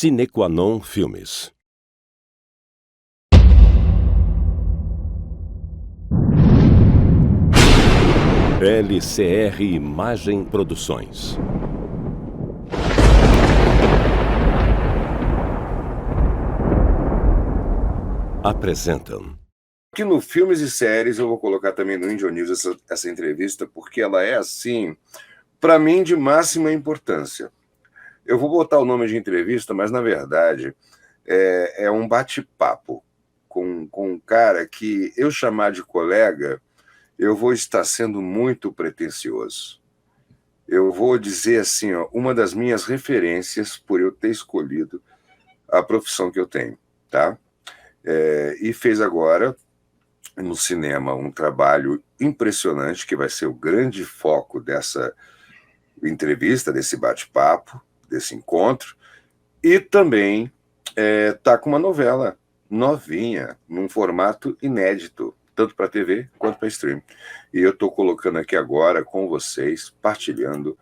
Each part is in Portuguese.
Sine Qua Non Filmes. LCR Imagem Produções. Apresentam. Aqui no Filmes e Séries, eu vou colocar também no Índio News essa entrevista, porque ela é, assim, para mim, de máxima importância. Eu vou botar o nome de entrevista, mas, na verdade, é um bate-papo com um cara que eu chamar de colega, eu vou estar sendo muito pretensioso. Eu vou dizer assim, ó, uma das minhas referências por eu ter escolhido a profissão que eu tenho, tá? E fez agora, no cinema, um trabalho impressionante, que vai ser o grande foco dessa entrevista, desse bate-papo, desse encontro, e também está com uma novela novinha, num formato inédito, tanto para TV quanto para stream. E eu estou colocando aqui agora com vocês, partilhando,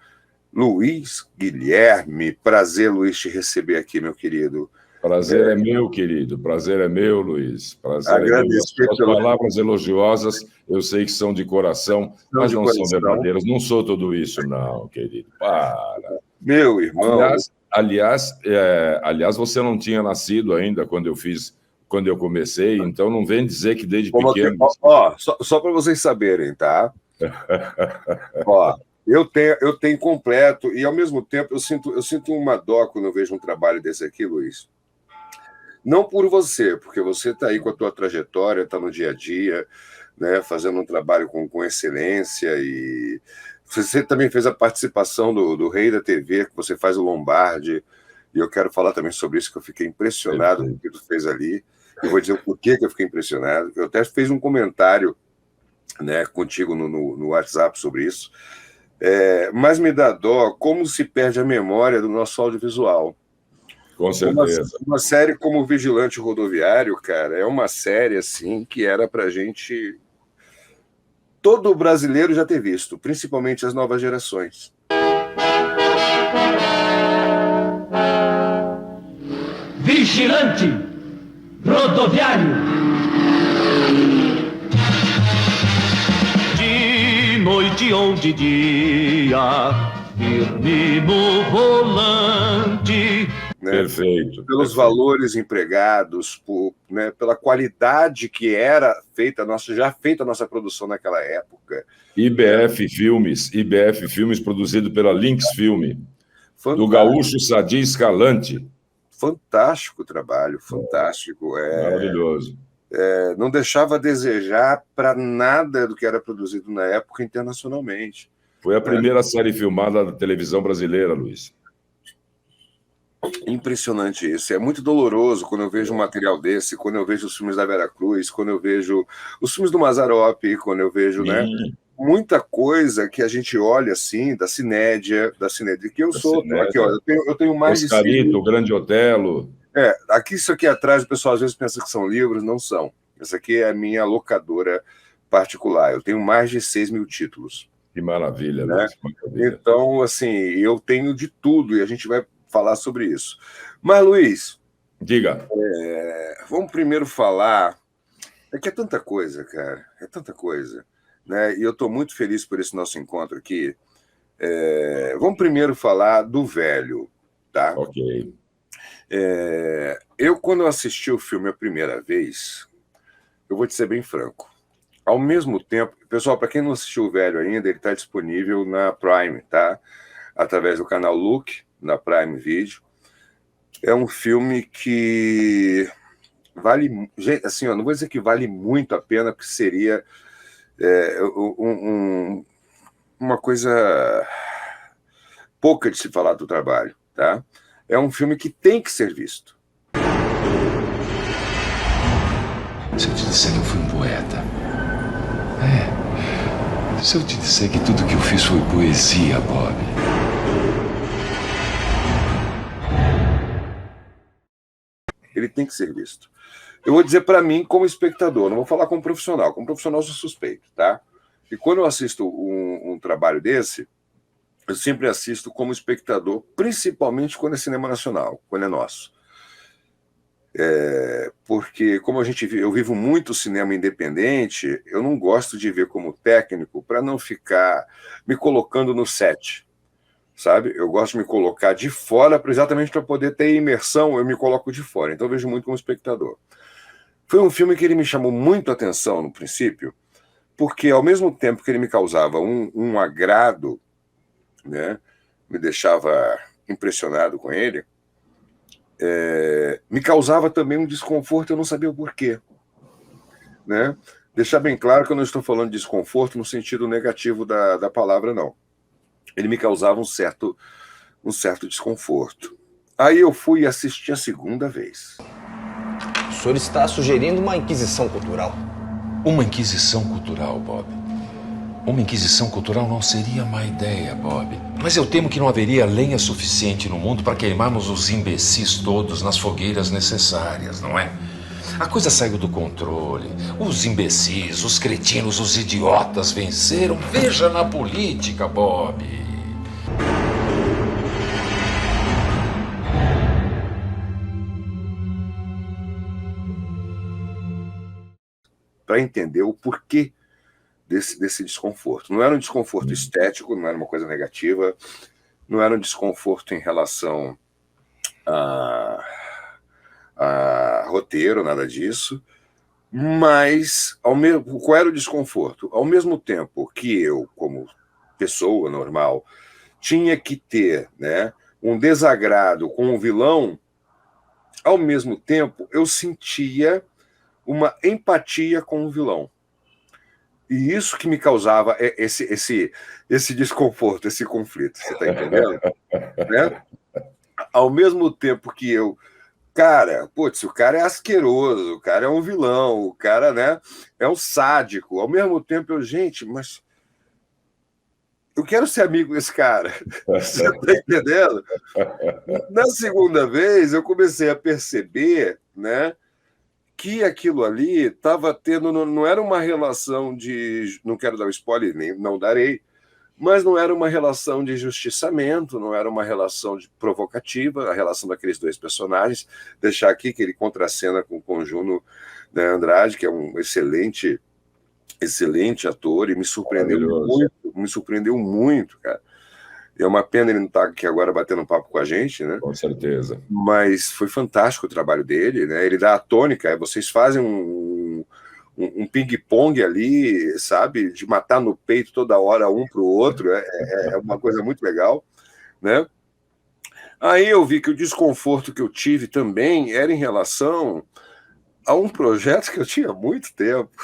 Luiz Guilherme. Prazer, Luiz, te receber aqui, meu querido. Prazer é meu, querido. Prazer é meu, Luiz. Prazer Agradecer é meu. As palavras elogiosas, eu sei que são de coração, mas não são verdadeiras. Não sou tudo isso, não, querido. Para. Meu irmão. Aliás, você não tinha nascido ainda quando eu comecei, então não vem dizer que desde pequeno... Só para vocês saberem, tá? Eu tenho completo, e ao mesmo tempo eu sinto uma dó quando eu vejo um trabalho desse aqui, Luiz. Não por você, porque você está aí com a tua trajetória, está no dia a dia, né, fazendo um trabalho com excelência, e você também fez a participação do Rei da TV, que você faz o Lombardi, e eu quero falar também sobre isso, que eu fiquei impressionado com o que tu fez ali. Eu vou dizer o porquê que eu fiquei impressionado. Eu até fiz um comentário, né, contigo no WhatsApp sobre isso. Mas me dá dó como se perde a memória do nosso audiovisual. Com certeza. Uma série como Vigilante Rodoviário, cara, é uma série assim que era pra gente... todo brasileiro já ter visto, principalmente as novas gerações. Vigilante Rodoviário. De noite ou de dia, firme no volante. Né? Perfeito. Pelos valores empregados, pela qualidade que era já feita a nossa produção naquela época. IBF Filmes, produzido pela Lynx Filme, Fantástico. Do gaúcho Sadi Escalante. Fantástico trabalho, fantástico. Maravilhoso. Não deixava a desejar para nada do que era produzido na época internacionalmente. Foi a primeira série filmada da televisão brasileira, Luiz. Impressionante isso. É muito doloroso quando eu vejo um material desse, quando eu vejo os filmes da Vera Cruz, quando eu vejo os filmes do Mazzaropi, quando eu vejo, né, muita coisa que a gente olha assim, da Cinédia, que eu sou. Aqui, ó, eu tenho mais de Oscarito, o Grande Otelo. Isso aqui atrás, o pessoal às vezes pensa que são livros, não são. Essa aqui é a minha locadora particular. Eu tenho mais de 6 mil títulos. Que maravilha, né? Luiz, maravilha. Então, assim, eu tenho de tudo e a gente vai falar sobre isso. Mas, Luiz... Diga. Vamos primeiro falar... É que é tanta coisa, cara. É tanta coisa. Né? E eu estou muito feliz por esse nosso encontro aqui. Vamos primeiro falar do velho, tá? Ok. Quando eu assisti o filme a primeira vez, eu vou te ser bem franco. Ao mesmo tempo... Pessoal, para quem não assistiu o velho ainda, ele está disponível na Prime, tá? Através do canal Look, na Prime Video. É um filme que vale... assim, não vou dizer que vale muito a pena, porque seria uma coisa pouca de se falar do trabalho, tá? É um filme que tem que ser visto. Se eu te disser que eu fui um poeta... Se eu te disser que tudo que eu fiz foi poesia, Bob... Ele tem que ser visto. Eu vou dizer para mim como espectador, não vou falar como profissional. Como profissional eu sou suspeito, tá? E quando eu assisto um trabalho desse, eu sempre assisto como espectador, principalmente quando é cinema nacional, quando é nosso. Porque, como eu vivo muito cinema independente, eu não gosto de ver como técnico para não ficar me colocando no set, sabe? Eu gosto de me colocar de fora exatamente para poder ter imersão, eu me coloco de fora. Então, eu vejo muito como espectador. Foi um filme que ele me chamou muito a atenção no princípio, porque, ao mesmo tempo que ele me causava um agrado, né, me deixava impressionado com ele, me causava também um desconforto, eu não sabia o porquê. Né? Deixar bem claro que eu não estou falando de desconforto no sentido negativo da palavra, não. Ele me causava um certo desconforto. Aí eu fui assistir a segunda vez. O senhor está sugerindo uma inquisição cultural. Uma inquisição cultural, Bob. Uma inquisição cultural não seria má ideia, Bob. Mas eu temo que não haveria lenha suficiente no mundo para queimarmos os imbecis todos nas fogueiras necessárias, não é? A coisa saiu do controle. Os imbecis, os cretinos, os idiotas venceram. Veja na política, Bob. Para entender o porquê desse desconforto. Não era um desconforto estético, não era uma coisa negativa, não era um desconforto em relação a roteiro, nada disso, mas qual era o desconforto? Ao mesmo tempo que eu, como pessoa normal, tinha que ter, né, um desagrado com o vilão, ao mesmo tempo eu sentia uma empatia com o vilão. E isso que me causava esse desconforto, esse conflito, você está entendendo? Né? Ao mesmo tempo que eu, cara, putz, o cara é asqueroso, o cara é um vilão, o cara, né, é um sádico. Ao mesmo tempo gente, mas eu quero ser amigo desse cara. Você está entendendo? Na segunda vez, eu comecei a perceber, né, que aquilo ali estava tendo, não era uma relação de, não quero dar um spoiler, nem não darei, mas não era uma relação de justiçamento, não era uma relação provocativa, a relação daqueles dois personagens. Deixar aqui que ele contracena com o Juno, né, Andrade, que é um excelente ator, e me surpreendeu muito, cara. É uma pena ele não estar aqui agora batendo um papo com a gente, né? Com certeza. Mas foi fantástico o trabalho dele, né? Ele dá a tônica, vocês fazem um ping-pong ali, sabe? De matar no peito toda hora um para o outro, é uma coisa muito legal, né? Aí eu vi que o desconforto que eu tive também era em relação a um projeto que eu tinha há muito tempo.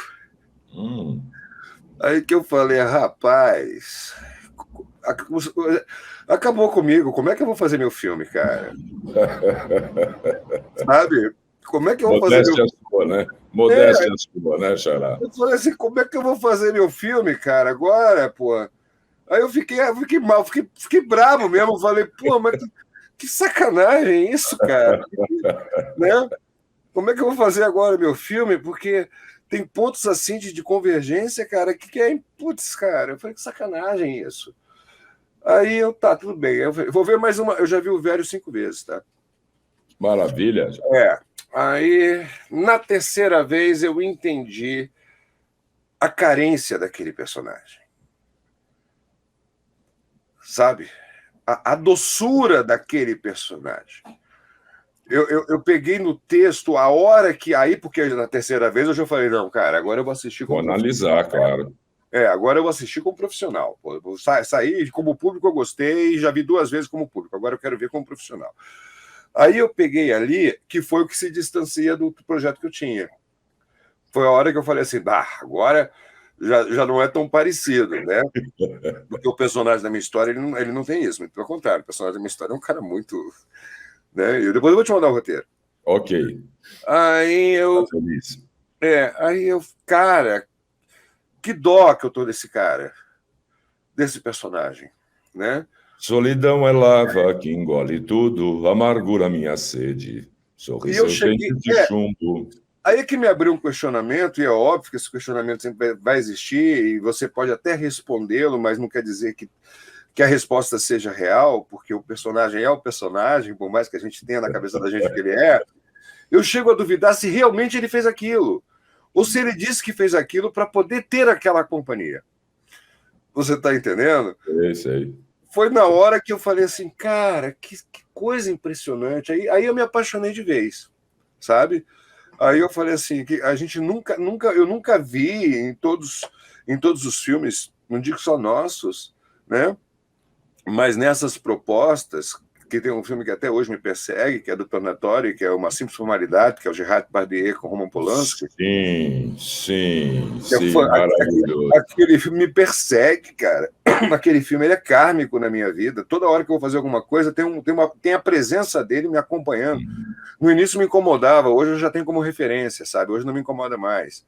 Aí que eu falei, rapaz, acabou comigo, como é que eu vou fazer meu filme, cara? Sabe? Como é que eu vou fazer meu filme? Né? Modéstia sua, né, Xará? Eu falei assim, como é que eu vou fazer meu filme, cara, agora, pô? Aí eu fiquei mal, fiquei bravo mesmo, falei, pô, mas que sacanagem isso, cara? Né? Como é que eu vou fazer agora meu filme? Porque tem pontos assim de convergência, cara, que é... Putz, cara, eu falei, que sacanagem isso. Aí tá, tudo bem. Eu vou ver mais uma. Eu já vi o Velho 5 vezes, tá? Maravilha. Aí, na terceira vez, eu entendi a carência daquele personagem. Sabe? A doçura daquele personagem. Eu peguei no texto a hora que... Aí, porque na terceira vez eu já falei, não, cara, agora eu vou assistir como... Vou analisar, claro. Agora eu vou assistir como profissional. Vou sair como público, eu gostei, já vi 2 vezes como público, agora eu quero ver como profissional. Aí eu peguei ali, que foi o que se distancia do projeto que eu tinha. Foi a hora que eu falei assim, agora já não é tão parecido, né? Porque o personagem da minha história, ele não tem isso, muito pelo contrário, o personagem da minha história é um cara muito... Né? E depois eu vou te mandar o roteiro. Ok. Aí eu... Cara... Que dó que eu tô desse cara, desse personagem, né? Solidão é lava que engole tudo, amargura minha sede, sorriso quente de chumbo. Aí que me abriu um questionamento, e é óbvio que esse questionamento sempre vai existir, e você pode até respondê-lo, mas não quer dizer que que a resposta seja real, porque o personagem é o personagem, por mais que a gente tenha na cabeça da gente o que ele é, eu chego a duvidar se realmente ele fez aquilo, ou se ele disse que fez aquilo para poder ter aquela companhia. Você está entendendo? É isso aí. Foi na hora que eu falei assim, cara, que coisa impressionante. Aí eu me apaixonei de vez, sabe? Aí eu falei assim, que a gente eu nunca vi em todos os filmes, não digo só nossos, né? Mas nessas propostas, que tem um filme que até hoje me persegue, que é do Tornatório, que é Uma Simples Formalidade, que é o Gerard Depardieu com Roman Polanski. Sim, maravilhoso. Aquele filme me persegue, cara. Aquele filme ele é kármico na minha vida. Toda hora que eu vou fazer alguma coisa, tem a presença dele me acompanhando. No início me incomodava, hoje eu já tenho como referência, sabe? Hoje não me incomoda mais.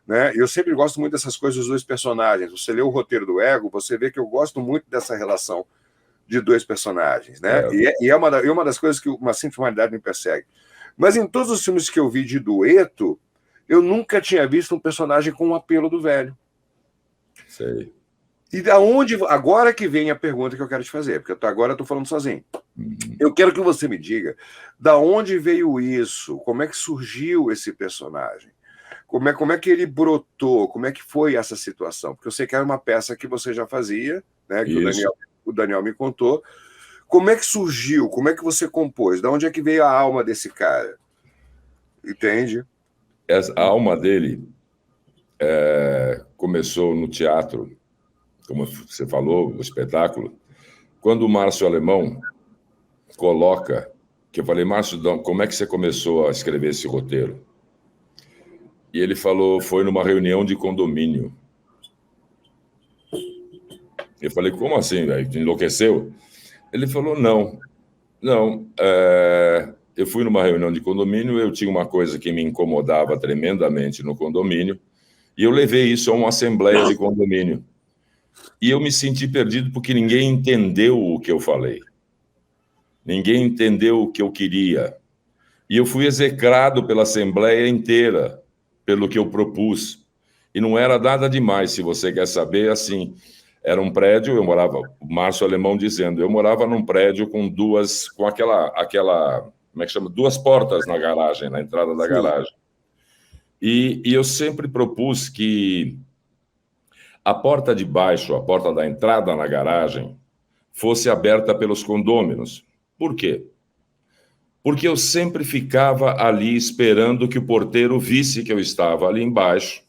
Né? Eu sempre gosto muito dessas coisas dos dois personagens. Você lê o roteiro do Ego, você vê que eu gosto muito dessa relação de dois personagens, né? E é uma das coisas que Uma Simples Formalidade me persegue. Mas em todos os filmes que eu vi de dueto, eu nunca tinha visto um personagem com o apelo do velho. Sei. E da onde... Agora que vem a pergunta que eu quero te fazer, porque agora eu estou falando sozinho. Eu quero que você me diga da onde veio isso, como é que surgiu esse personagem, como é que ele brotou, como é que foi essa situação, porque eu sei que era uma peça que você já fazia, né? Que o Daniel me contou. Como é que surgiu? Como é que você compôs? Da onde é que veio a alma desse cara? Entende? A alma dele começou no teatro, como você falou, o espetáculo, quando o Márcio Alemão coloca, que eu falei, Márcio, como é que você começou a escrever esse roteiro? E ele falou, foi numa reunião de condomínio. Eu falei, como assim, velho? Enlouqueceu? Ele falou, não, eu fui numa reunião de condomínio, eu tinha uma coisa que me incomodava tremendamente no condomínio, e eu levei isso a uma assembleia de condomínio. E eu me senti perdido porque ninguém entendeu o que eu falei. Ninguém entendeu o que eu queria. E eu fui execrado pela assembleia inteira, pelo que eu propus. E não era nada demais, se você quer saber, assim... Era um prédio, eu morava, o Márcio Alemão dizendo, eu morava num prédio com aquela, como é que chama? 2 portas na garagem, na entrada da garagem. E eu sempre propus que a porta de baixo, a porta da entrada na garagem, fosse aberta pelos condôminos. Por quê? Porque eu sempre ficava ali esperando que o porteiro visse que eu estava ali embaixo,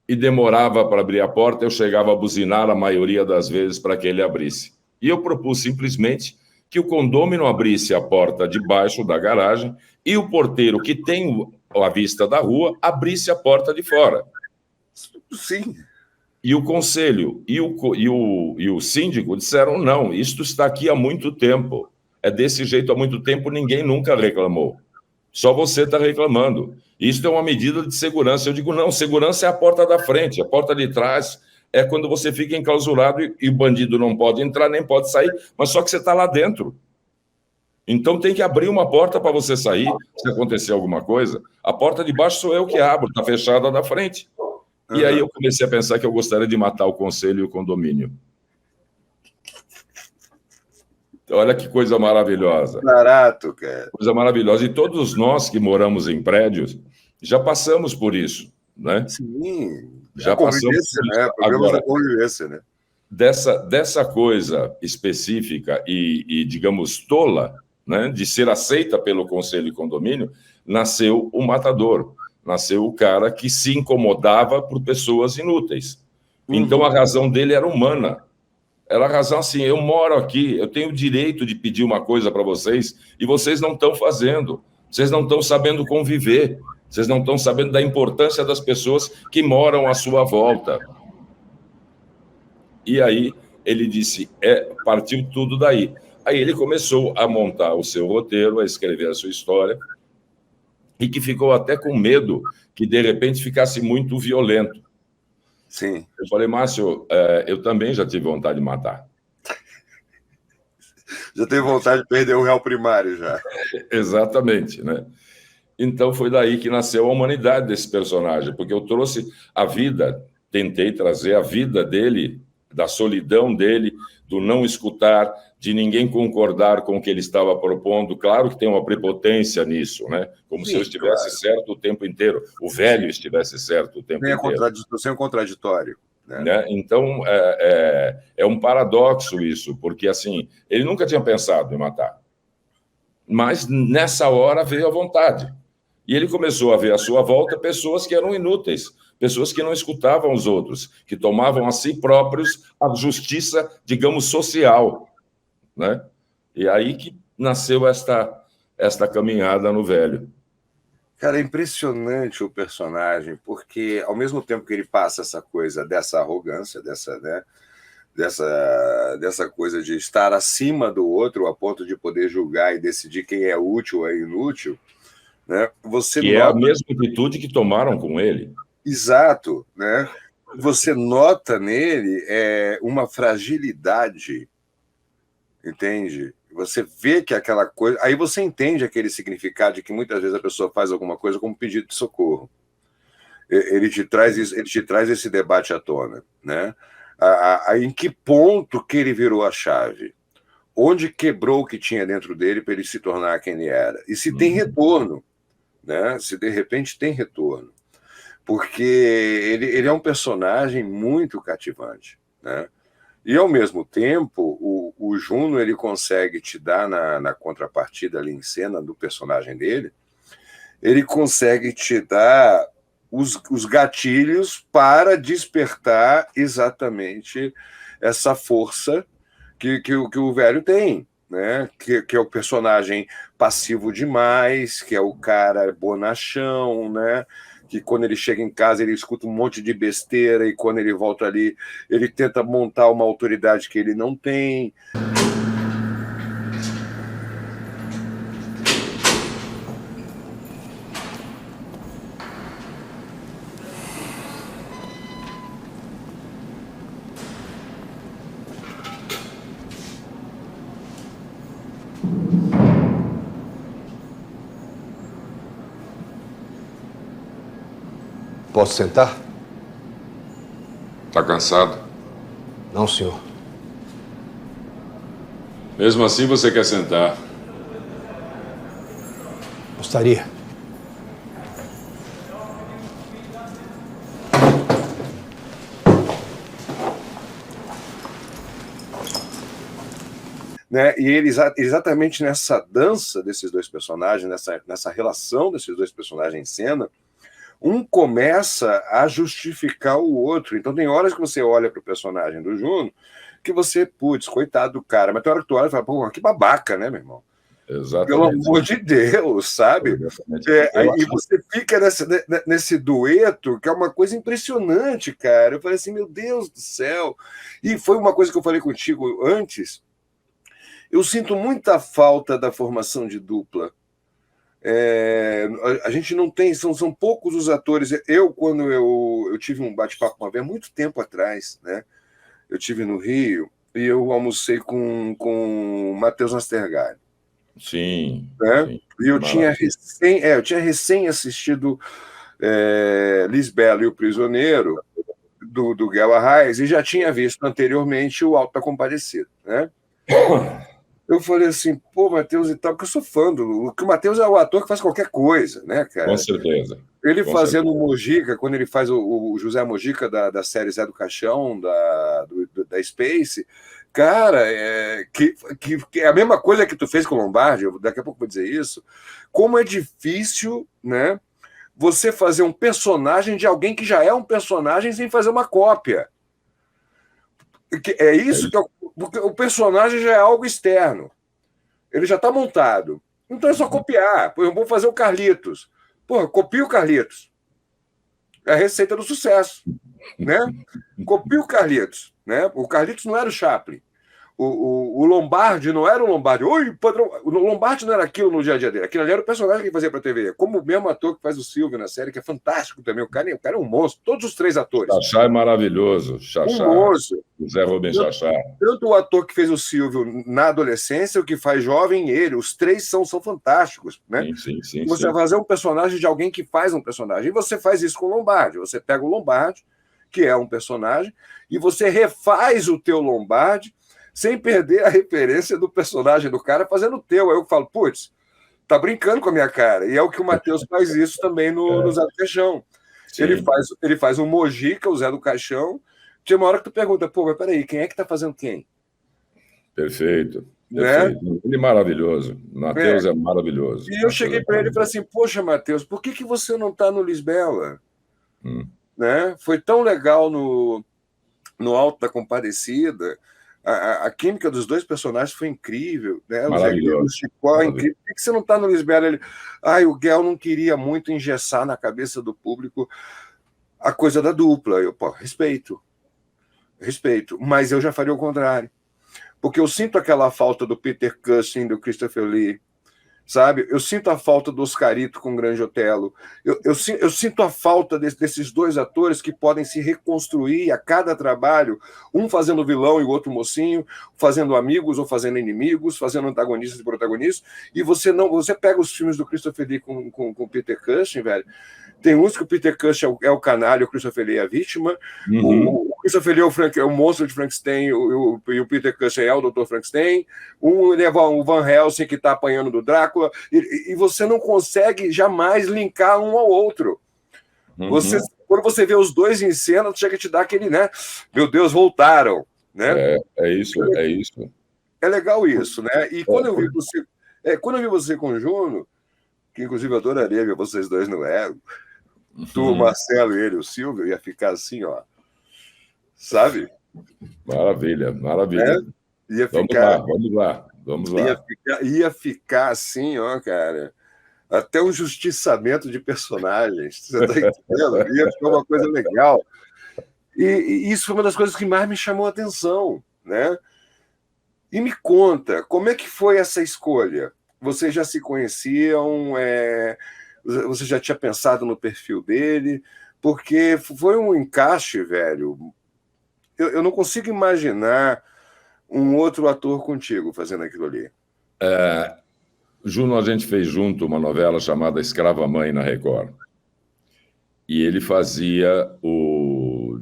e demorava para abrir a porta, eu chegava a buzinar a maioria das vezes para que ele abrisse. E eu propus simplesmente que o condômino abrisse a porta de baixo da garagem e o porteiro, que tem a vista da rua, abrisse a porta de fora. Sim. E o conselho e o síndico disseram, não, isto está aqui há muito tempo. É desse jeito há muito tempo, ninguém nunca reclamou. Só você está reclamando. Isso é uma medida de segurança. Eu digo, não, segurança é a porta da frente, a porta de trás é quando você fica enclausurado e o bandido não pode entrar, nem pode sair, mas só que você está lá dentro. Então tem que abrir uma porta para você sair, se acontecer alguma coisa. A porta de baixo sou eu que abro, está fechada da frente. E aí eu comecei a pensar que eu gostaria de matar o conselho e o condomínio. Olha que coisa maravilhosa. Barato, cara. Coisa maravilhosa. E todos nós que moramos em prédios já passamos por isso, né? Sim. Já passamos por isso. Né? Problemas da convivência, né? Dessa coisa específica e, digamos, tola, né, de ser aceita pelo conselho de condomínio, nasceu o matador. Nasceu o cara que se incomodava por pessoas inúteis. Então a razão dele era humana. Era a razão assim, eu moro aqui, eu tenho o direito de pedir uma coisa para vocês e vocês não estão fazendo. Vocês não estão sabendo conviver. Vocês não estão sabendo da importância das pessoas que moram à sua volta. E aí ele disse, partiu tudo daí. Aí ele começou a montar o seu roteiro, a escrever a sua história, e que ficou até com medo que, de repente, ficasse muito violento. Sim. Eu falei, Márcio, eu também já tive vontade de matar. Já teve vontade de perder o réu primário, já. Exatamente, né? Então, foi daí que nasceu a humanidade desse personagem, porque eu trouxe a vida, tentei trazer a vida dele, da solidão dele, do não escutar, de ninguém concordar com o que ele estava propondo. Claro que tem uma prepotência nisso, né? Como Sim, se eu estivesse certo o tempo inteiro, o velho estivesse certo o tempo inteiro. Sem o contraditório. Né? Então, é um paradoxo isso, porque assim, ele nunca tinha pensado em matar. Mas nessa hora veio a vontade. E ele começou a ver à sua volta pessoas que eram inúteis, pessoas que não escutavam os outros, que tomavam a si próprios a justiça, digamos, social, né? E aí que nasceu esta caminhada no velho. Cara, é impressionante o personagem, porque ao mesmo tempo que ele passa essa coisa dessa arrogância, dessa coisa de estar acima do outro a ponto de poder julgar e decidir quem é útil ou é inútil, né? Você que nota... é a mesma atitude que tomaram com ele. Exato, né? Você nota nele uma fragilidade, entende? Você vê que aquela coisa... Aí você entende aquele significado de que muitas vezes a pessoa faz alguma coisa como pedido de socorro. Ele te traz esse debate à tona, né? Em que ponto que ele virou a chave? Onde quebrou o que tinha dentro dele para ele se tornar quem ele era? E se tem retorno, né? Se de repente tem retorno. Porque ele é um personagem muito cativante, né? E, ao mesmo tempo, o Juno ele consegue te dar, na contrapartida ali em cena do personagem dele, ele consegue te dar os gatilhos para despertar exatamente essa força que o velho tem, né? Que é o personagem passivo demais, que é o cara bonachão, né? Que quando ele chega em casa ele escuta um monte de besteira e quando ele volta ali ele tenta montar uma autoridade que ele não tem. Posso sentar? Tá cansado? Não, senhor. Mesmo assim, você quer sentar? Gostaria. Né? E ele, exatamente nessa dança desses dois personagens, nessa relação desses dois personagens em cena, um começa a justificar o outro. Então tem horas que você olha para o personagem do Juno que você, putz, coitado do cara, mas tem hora que tu olha e fala, pô, que babaca, né, meu irmão? Exatamente. Pelo amor de Deus, sabe? E você fica nesse dueto, que é uma coisa impressionante, cara. Eu falei assim, meu Deus do céu. E foi uma coisa que eu falei contigo antes. Eu sinto muita falta da formação de dupla. A gente não tem, são poucos os atores. Quando eu tive um bate-papo uma vez, muito tempo atrás, né? Eu tive no Rio e eu almocei com o Matheus Nastergalli. Sim, né? sim. E eu tinha recém assistido Lisbela e o Prisioneiro, do Guel Arraes, e já tinha visto anteriormente o Auto da Compadecida, né? Eu falei assim, pô, Matheus e tal, porque eu sou fã que o Matheus é o ator que faz qualquer coisa, né, cara? Com certeza. Ele fazendo o Mojica, quando ele faz o José Mojica da série Zé do Caixão, da Space, cara, que é a mesma coisa que tu fez com o Lombardi, daqui a pouco vou dizer isso, como é difícil, né, você fazer um personagem de alguém que já é um personagem sem fazer uma cópia. É isso que porque o personagem já é algo externo. Ele já está montado. Então é só copiar. Pô, eu vou fazer o Carlitos. Pô, copia o Carlitos. É a receita do sucesso. Né? Copia o Carlitos. Né? O Carlitos não era o Chaplin. O Lombardi não era o Lombardi. Oi, padrão. O Lombardi não era aquilo no dia a dia dele. Aquilo ali era o personagem que ele fazia para a TV. Como o mesmo ator que faz o Silvio na série, que é fantástico também. O cara é um monstro. Todos os três atores. Xaxá é maravilhoso. Xaxá. Um monstro. Zé Rubens Xaxá. Tanto o ator que fez o Silvio na adolescência, o que faz jovem, ele. Os três são fantásticos. Né? Sim, você vai fazer um personagem de alguém que faz um personagem. E você faz isso com o Lombardi. Você pega o Lombardi, que é um personagem, e você refaz o teu Lombardi sem perder a referência do personagem do cara fazendo o teu. Aí eu falo, putz, tá brincando com a minha cara. E é o que o Matheus faz isso também no Zé do Caixão. Ele faz um Mojica, o Zé do Caixão. Tinha uma hora que tu pergunta, pô, mas peraí, quem é que tá fazendo quem? Perfeito. Né? Ele é maravilhoso. Matheus é maravilhoso. E eu cheguei para ele e falei assim, poxa, Matheus, por que você não tá no Lisbela? Né? Foi tão legal no Alto da Compadecida. A química dos dois personagens foi incrível, né? O Chicó é incrível. Por que você não está no Lisbela? Ele, o Guel não queria muito engessar na cabeça do público a coisa da dupla. Eu, pô, respeito, mas eu já faria o contrário. Porque eu sinto aquela falta do Peter Cushing, do Christopher Lee, sabe? Eu sinto a falta do Oscarito com o Grande Otelo. Eu sinto a falta desses dois atores que podem se reconstruir a cada trabalho, um fazendo vilão e o outro mocinho, fazendo amigos ou fazendo inimigos, fazendo antagonistas e protagonistas. E você pega os filmes do Christopher Lee com o Peter Cushing, velho. Tem uns que o Peter Cushing é o canalha, o Christopher Lee é a vítima. O Christopher Lee é o monstro de Frankenstein e o Peter Cushing é o Dr. Frankenstein. Um leva o Van Helsing que está apanhando do Drácula. E você não consegue jamais linkar um ao outro. Quando você vê os dois em cena, chega a te dar aquele, né? Meu Deus, voltaram. Né? É isso. É legal isso, né? E quando eu vi você com o Juno, que inclusive eu adoraria ver vocês dois no Ego, tu, o Marcelo e ele, o Silvio, ia ficar assim, ó. Sabe? Maravilha. Ia ficar, Vamos lá. Ia ficar assim, ó, cara. Até um justiçamento de personagens. Você tá entendendo? Ia ficar uma coisa legal. E isso foi uma das coisas que mais me chamou a atenção, né? E me conta, como é que foi essa escolha? Vocês já se conheciam? Você já tinha pensado no perfil dele? Porque foi um encaixe, velho. Eu não consigo imaginar um outro ator contigo fazendo aquilo ali. Juno, a gente fez junto uma novela chamada Escrava Mãe na Record. E ele fazia o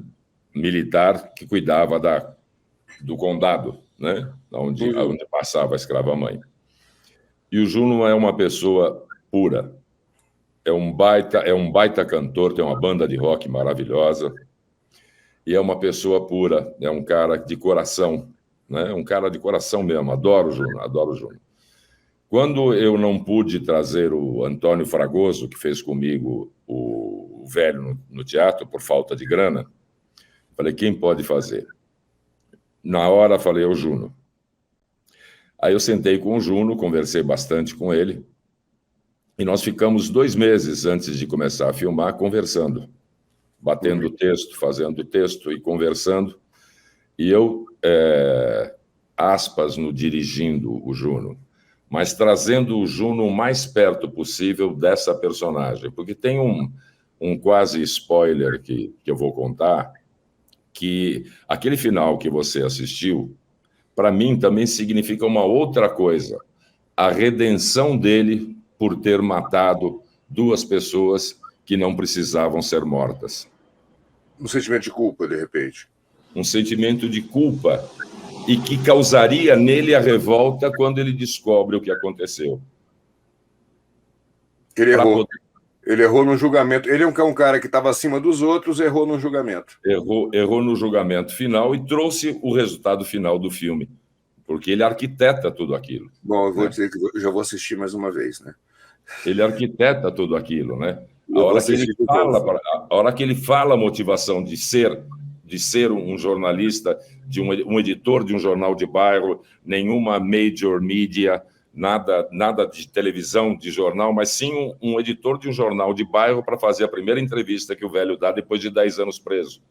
militar que cuidava do condado, né? Onde passava a Escrava Mãe. E o Juno é uma pessoa pura. É um baita cantor, tem uma banda de rock maravilhosa. E é uma pessoa pura, é um cara de coração, né? Um cara de coração mesmo. Adoro o Juno. Quando eu não pude trazer o Antônio Fragoso, que fez comigo o Velho no teatro, por falta de grana, falei, quem pode fazer? Na hora, falei, o Juno. Aí eu sentei com o Juno, conversei bastante com ele, e nós ficamos 2 meses antes de começar a filmar, conversando, batendo texto, fazendo texto e conversando, e eu, aspas, no dirigindo o Juno, mas trazendo o Juno o mais perto possível dessa personagem, porque tem um quase spoiler que eu vou contar, que aquele final que você assistiu, para mim também significa uma outra coisa, a redenção dele por ter matado 2 pessoas que não precisavam ser mortas. Um sentimento de culpa, de repente. Um sentimento de culpa e que causaria nele a revolta quando ele descobre o que aconteceu. Ele errou. Ele errou no julgamento. Ele é um cara que estava acima dos outros, errou no julgamento. Errou no julgamento final e trouxe o resultado final do filme, porque ele arquiteta tudo aquilo. Bom, eu vou dizer que eu já vou assistir mais uma vez, né? Ele arquiteta tudo aquilo, né? A hora que ele fala a motivação de ser um jornalista, de um editor de um jornal de bairro, nenhuma major media, nada de televisão, de jornal, mas sim um editor de um jornal de bairro para fazer a primeira entrevista que o velho dá depois de 10 anos preso.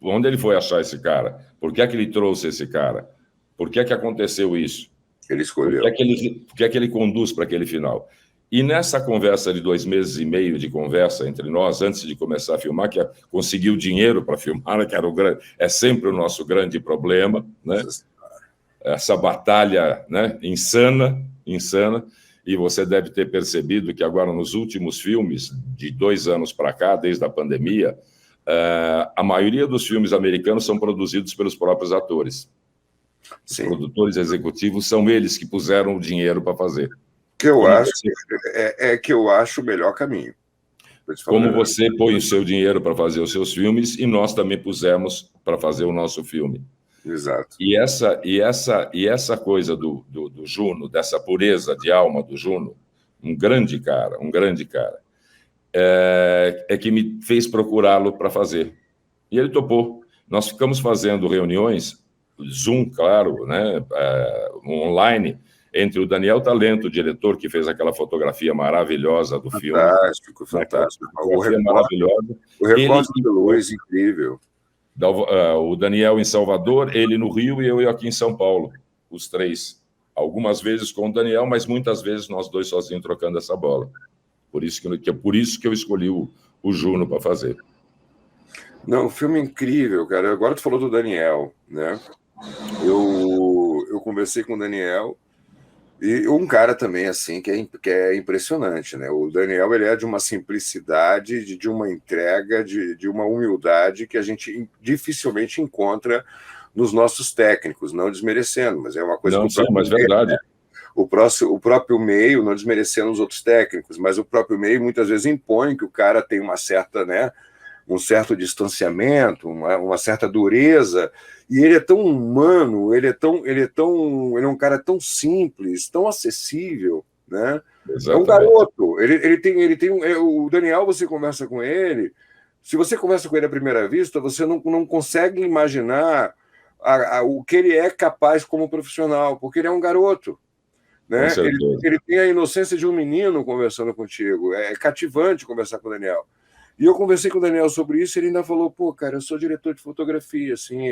Onde ele foi achar esse cara? Por que é que ele trouxe esse cara? Por que é que aconteceu isso? Ele escolheu. Por que é que ele conduz para aquele final? E nessa conversa de 2 meses e meio de conversa entre nós, antes de começar a filmar, que conseguiu dinheiro para filmar, que é sempre o nosso grande problema, né? Essa batalha, né, insana, e você deve ter percebido que agora nos últimos filmes, de 2 anos para cá, desde a pandemia, a maioria dos filmes americanos são produzidos pelos próprios atores. Os Sim. produtores executivos são eles que puseram o dinheiro para fazer. Que eu acho que eu acho o melhor caminho. Como você põe o seu dinheiro para fazer os seus filmes e nós também pusemos para fazer o nosso filme. Exato. E essa coisa do Juno, dessa pureza de alma do Juno, um grande cara, é que me fez procurá-lo para fazer. E ele topou. Nós ficamos fazendo reuniões, Zoom, claro, né, online, entre o Daniel Talento, o diretor que fez aquela fotografia maravilhosa do filme. Fantástico. O Recorte de Luz, incrível. O Daniel em Salvador, ele no Rio e eu aqui em São Paulo, os três. Algumas vezes com o Daniel, mas muitas vezes nós dois sozinhos trocando essa bola. Por isso que eu escolhi o Juno para fazer. Não, um filme incrível, cara. Agora tu falou do Daniel, né? Eu conversei com o Daniel e um cara também assim que é impressionante, né? O Daniel, ele é de uma simplicidade, de uma entrega, de uma humildade que a gente dificilmente encontra nos nossos técnicos, não desmerecendo, mas é uma coisa não, sim, mas verdade. O próprio meio, não desmerecendo os outros técnicos, mas o próprio meio muitas vezes impõe que o cara tem uma certa, né, um certo distanciamento, uma certa dureza, e ele é tão humano, ele é um cara tão simples, tão acessível, né? Exatamente. É um garoto. O Daniel, você conversa com ele, se você conversa com ele à primeira vista, você não consegue imaginar o que ele é capaz como profissional, porque ele é um garoto. Né? Ele tem a inocência de um menino conversando contigo. É cativante conversar com o Daniel. E eu conversei com o Daniel sobre isso, e ele ainda falou, pô, cara, eu sou diretor de fotografia, assim,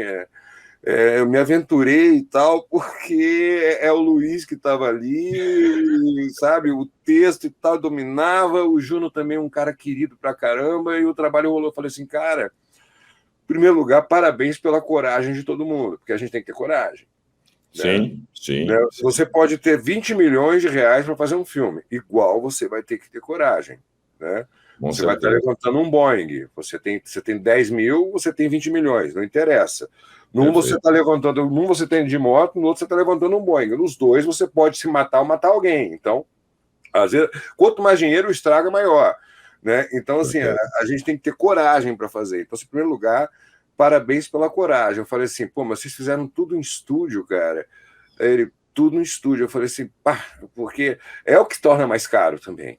eu me aventurei e tal, porque é o Luiz que estava ali, sabe, o texto e tal, dominava, o Juno também é um cara querido pra caramba, e o trabalho rolou. Eu falei assim, cara, em primeiro lugar, parabéns pela coragem de todo mundo, porque a gente tem que ter coragem. Sim, sim. Né? Você pode ter 20 milhões de reais para fazer um filme, igual você vai ter que ter coragem, né? Você vai estar levantando um Boeing, você tem 10 mil, você tem 20 milhões, não interessa. Num você está levantando, num você tem de moto, no outro você está levantando um Boeing. Nos dois você pode se matar ou matar alguém. Então, às vezes, quanto mais dinheiro, o estrago é maior. Né? Então, assim, a gente tem que ter coragem para fazer. Então, em primeiro lugar, parabéns pela coragem. Eu falei assim, pô, mas vocês fizeram tudo em estúdio, cara. Ele, tudo em estúdio. Eu falei assim, pá, porque é o que torna mais caro também.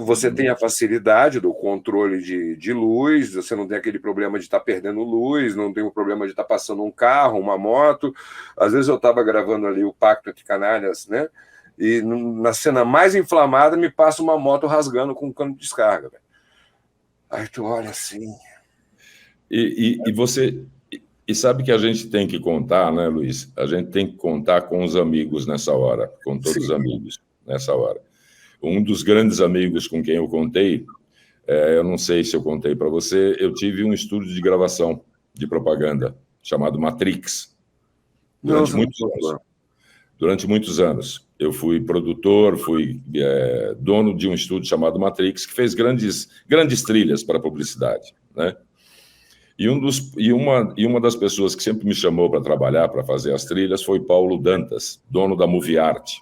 Você tem a facilidade do controle de luz, você não tem aquele problema de estar perdendo luz, não tem o problema de estar passando um carro, uma moto. Às vezes eu estava gravando ali o Pacto entre Canalhas, né? E na cena mais inflamada me passa uma moto rasgando com um cano de descarga. Véio. Aí tu olha assim... E você... E sabe que a gente tem que contar, né, Luiz? A gente tem que contar com os amigos nessa hora, com todos os amigos nessa hora. Um dos grandes amigos com quem eu contei, eu não sei se eu contei para você, eu tive um estúdio de gravação de propaganda chamado Matrix durante muitos anos. Eu fui produtor, fui dono de um estúdio chamado Matrix, que fez grandes trilhas para publicidade, né? E uma das pessoas que sempre me chamou para trabalhar, para fazer as trilhas, foi Paulo Dantas, dono da Movie Art.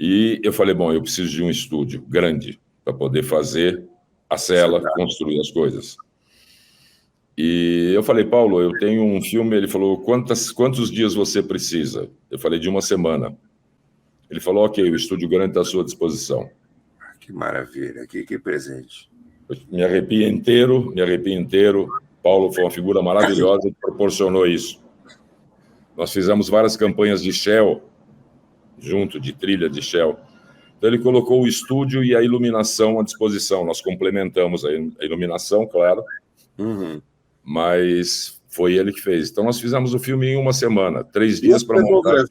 E eu falei, bom, eu preciso de um estúdio grande para poder fazer a cela, construir as coisas. E eu falei, Paulo, eu tenho um filme. Ele falou, quantos dias você precisa? Eu falei, de uma semana. Ele falou, ok, o estúdio grande está à sua disposição. Que maravilha, que presente. Eu me arrepio inteiro. Paulo foi uma figura maravilhosa que proporcionou isso. Nós fizemos várias campanhas de Shell, junto de trilha de Shell. Então ele colocou o estúdio e a iluminação à disposição. Nós complementamos a iluminação, claro, mas foi ele que fez. Então nós fizemos o filme em uma semana, 3 dias para montar.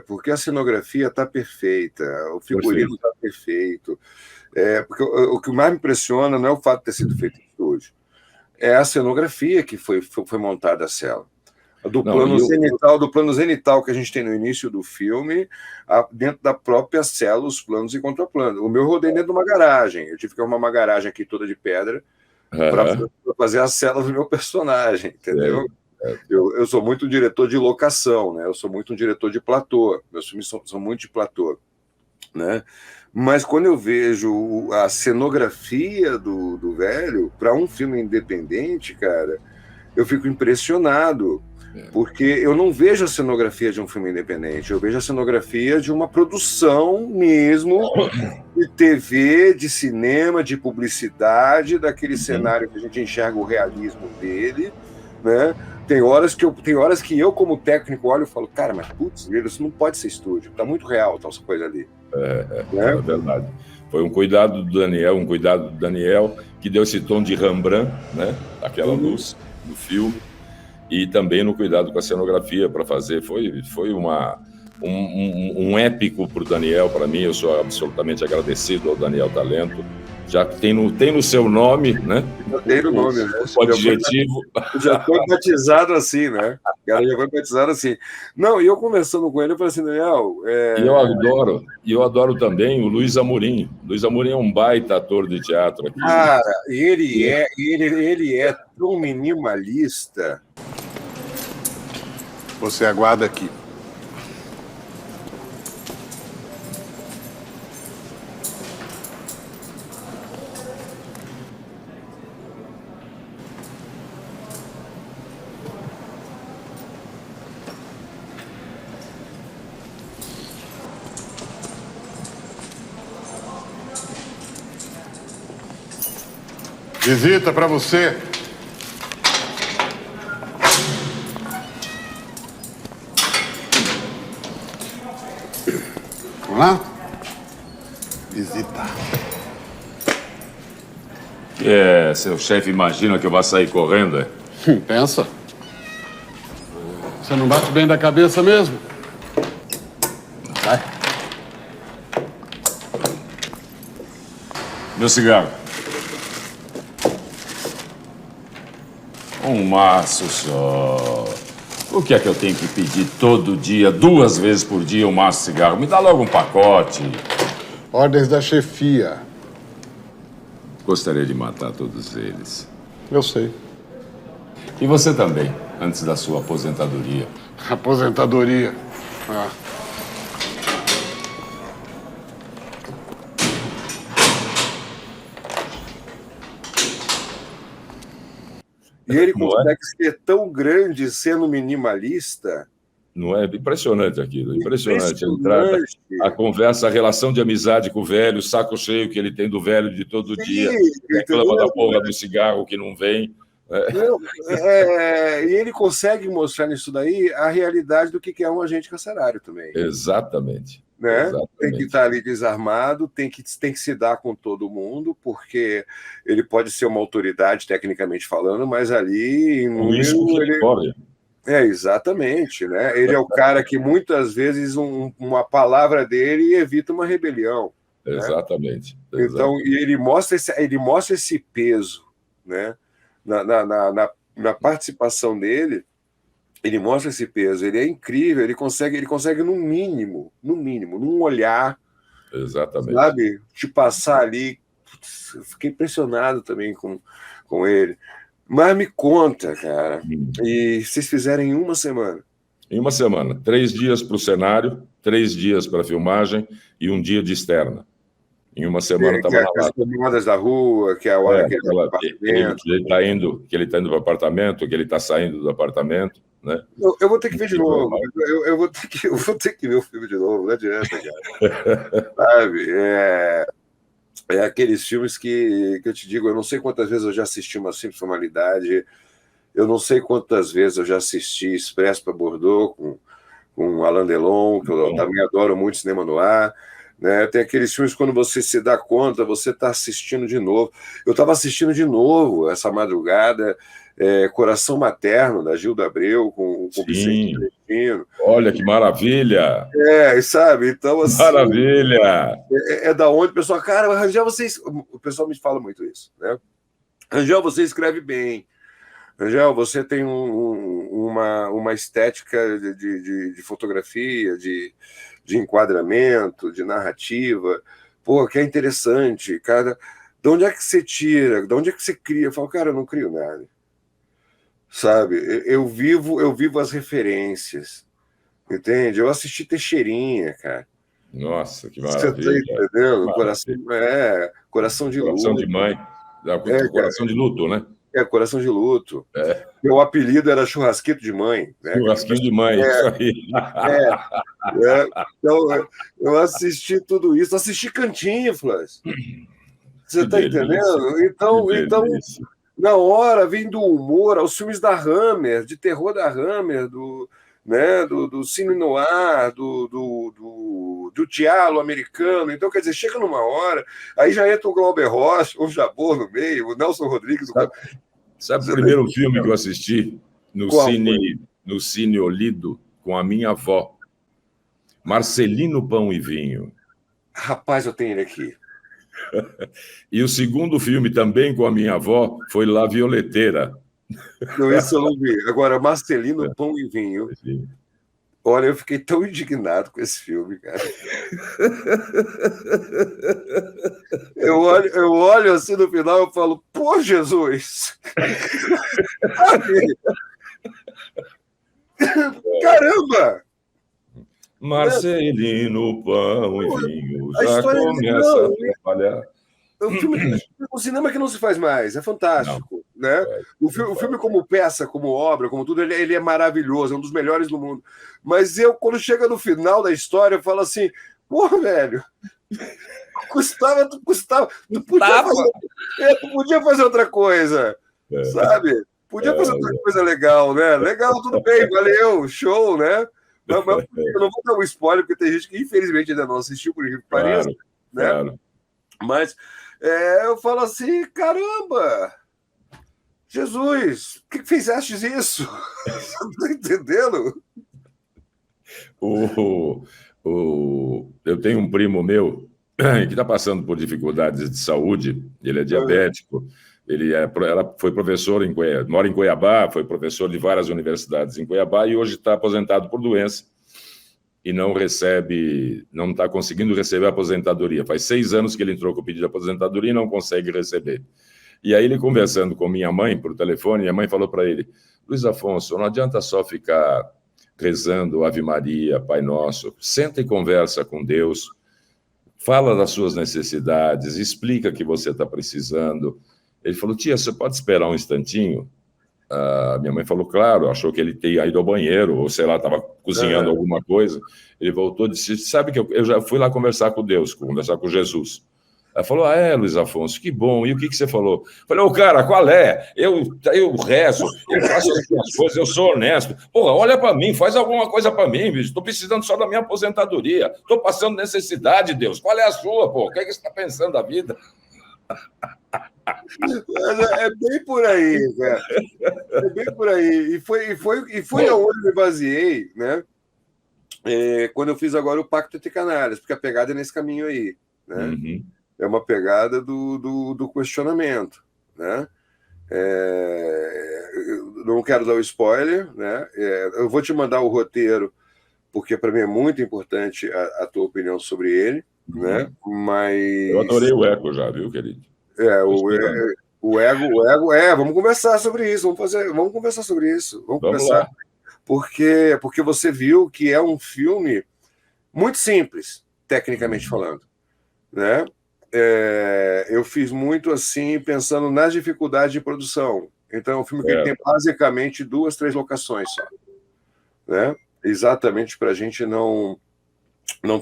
Porque a cenografia está perfeita, o figurino está perfeito. Porque o que mais me impressiona não é o fato de ter sido feito em estúdio, é a cenografia que foi montada a cela. Do plano zenital que a gente tem no início do filme, dentro da própria cela, os planos e contraplanos. O meu rodei dentro de uma garagem. Eu tive que arrumar uma garagem aqui toda de pedra, para fazer a cela do meu personagem, entendeu? Eu sou muito um diretor de locação, né? Eu sou muito um diretor de platô. Meus filmes são muito de platô, né? Mas quando eu vejo a cenografia do velho, para um filme independente, cara, eu fico impressionado, porque eu não vejo a cenografia de um filme independente, eu vejo a cenografia de uma produção mesmo, de TV, de cinema, de publicidade, daquele cenário que a gente enxerga o realismo dele, né? Tem horas que eu como técnico, olho e falo, cara, mas putz, isso não pode ser estúdio, tá muito real essa coisa ali. É verdade. Foi um cuidado do Daniel, que deu esse tom de Rembrandt, né? Aquela luz do filme, e também no cuidado com a cenografia para fazer. Foi um épico para o Daniel, para mim. Eu sou absolutamente agradecido ao Daniel Talento. Já tem no seu nome, né? Já tem no nome, né? O adjetivo. Já foi batizado assim, né? O cara já foi batizado assim. Não, e eu conversando com ele, eu falei assim, Daniel... E eu adoro também o Luiz Amorim. Luiz Amorim é um baita ator de teatro aqui. Cara, ele é tão minimalista. Você aguarda aqui. Visita para você. Vamos lá? Visita. Seu chefe imagina que eu vou sair correndo? Pensa. Você não bate bem da cabeça mesmo? Vai. Meu cigarro. Um maço só. O que é que eu tenho que pedir todo dia, 2 vezes por dia, um maço de cigarro? Me dá logo um pacote. Ordens da chefia. Gostaria de matar todos eles. Eu sei. E você também, antes da sua aposentadoria. Aposentadoria. E ele consegue ser tão grande sendo minimalista. Não é impressionante aquilo, impressionante. A conversa, a relação de amizade com o velho, o saco cheio que ele tem do velho de todo dia, reclama da porra do cigarro que não vem. E ele consegue mostrar nisso daí a realidade do que é um agente carcerário também. Exatamente. Né? Exatamente. Tem que estar ali desarmado, tem que se dar com todo mundo, porque ele pode ser uma autoridade, tecnicamente falando, mas ali... exatamente. Né? Ele é o cara que muitas vezes uma palavra dele evita uma rebelião. Exatamente. Né? Então, e ele mostra esse peso, né? Na participação dele. Ele mostra esse peso, ele é incrível, ele consegue no mínimo, num olhar, exatamente, sabe, te passar ali. Eu fiquei impressionado também com ele. Mas me conta, cara, e vocês fizeram em uma semana? Em uma semana, 3 dias para o cenário, 3 dias para a filmagem e 1 dia de externa. Em uma semana estava na as tomadas da rua, que é a hora que ele está indo para o apartamento, que ele está saindo do apartamento, né? Eu vou ter que ver de novo. Eu vou ter que ver o filme de novo, não adianta, cara. Sabe? É aqueles filmes que eu te digo, eu não sei quantas vezes eu já assisti Uma Simples Formalidade, eu não sei quantas vezes eu já assisti Expresso para Bordeaux com Alain Delon, que eu também adoro muito cinema noir. Né? Tem aqueles filmes quando você se dá conta, você está assistindo de novo. Eu estava assistindo de novo essa madrugada, Coração Materno, da Gilda Abreu, com o Vicente Celestino. Olha que maravilha! Sabe? Então, assim, maravilha! É da onde o pessoal, cara, Rangel, o pessoal me fala muito isso, né? Rangel, você escreve bem. Rangel, você tem uma estética de fotografia, de enquadramento, de narrativa, que é interessante, cara. De onde é que você tira? De onde é que você cria? Eu falo, cara, eu não crio nada. Sabe? Eu vivo as referências. Entende? Eu assisti Teixeirinha, cara. Nossa, que Você tá maravilha. entendendo? Maravilha. Coração de Coração luto. de mãe. Coração de luto, né? Coração de luto. Meu apelido era Churrasquito de Mãe. Né? Churrasquinho de mãe, isso aí. Então, eu assisti tudo isso. Assisti Cantinflas. Você tá entendendo? Então, na hora, vem do humor aos filmes da Hammer, de terror da Hammer, do cine noir, do diálogo americano. Então, quer dizer, chega numa hora, aí já entra o Glauber Rocha, o Jabor no meio, o Nelson Rodrigues. Sabe o primeiro filme que eu assisti no Cine Olido com a minha avó? Marcelino Pão e Vinho. Rapaz, eu tenho ele aqui. E o segundo filme também com a minha avó foi La Violeteira. Não, esse eu não vi. Agora, Marcelino Pão e Vinho. Sim. Olha, eu fiquei tão indignado com esse filme, cara. Eu olho assim no final e falo, pô, Jesus! Caramba! Marcelino Pão e Vinho já começa a trabalhar. O cinema que não se faz mais, é fantástico. Né? O filme como peça, como obra, como tudo, ele é maravilhoso, é um dos melhores do mundo. Mas quando chega no final da história, eu falo assim, porra, velho, tu podia fazer outra coisa, sabe? Podia fazer outra coisa legal, né? Legal, tudo bem, valeu, show, né? Mas eu não vou dar um spoiler, porque tem gente que infelizmente ainda não assistiu, por incrível que pareça, né? Claro. Mas eu falo assim, caramba! Jesus, por que fizeste isso? Tá entendendo? Eu tenho um primo meu que está passando por dificuldades de saúde, ele é diabético, ela foi professor mora em Cuiabá, foi professor de várias universidades em Cuiabá e hoje está aposentado por doença e não está conseguindo receber a aposentadoria. Faz 6 anos que ele entrou com o pedido de aposentadoria e não consegue receber. E aí ele conversando com minha mãe por telefone, minha mãe falou para ele, Luiz Afonso, não adianta só ficar rezando Ave Maria, Pai Nosso, senta e conversa com Deus, fala das suas necessidades, explica que você está precisando. Ele falou, tia, você pode esperar um instantinho? Minha mãe falou, claro, achou que ele tinha ido ao banheiro, ou sei lá, estava cozinhando alguma coisa. Ele voltou e disse, sabe que eu já fui lá conversar com Deus, conversar com Jesus. Ela falou, Luiz Afonso, que bom. E o que você falou? Falei, cara, qual é? Eu rezo, eu faço as minhas coisas, eu sou honesto. Porra, olha para mim, faz alguma coisa para mim, bicho. Estou precisando só da minha aposentadoria. Estou passando necessidade, Deus. Qual é a sua, pô? O que é que você está pensando da vida? É bem por aí, cara. É bem por aí. E foi aonde me baseei, né? Quando eu fiz agora o Pacto Entre Canalhas, porque a pegada é nesse caminho aí, né? Uhum. É uma pegada do questionamento, né? Eu não quero dar o spoiler, né? Eu vou te mandar o roteiro, porque para mim é muito importante a tua opinião sobre ele, né? Mas eu adorei o Eco já, viu, querido? O ego, vamos conversar sobre isso, vamos conversar sobre isso, vamos conversar. Lá. Porque você viu que é um filme muito simples, tecnicamente falando, né? Eu fiz muito assim, pensando nas dificuldades de produção. Então, é um filme que tem basicamente 2, 3 locações só, né? Exatamente para a gente não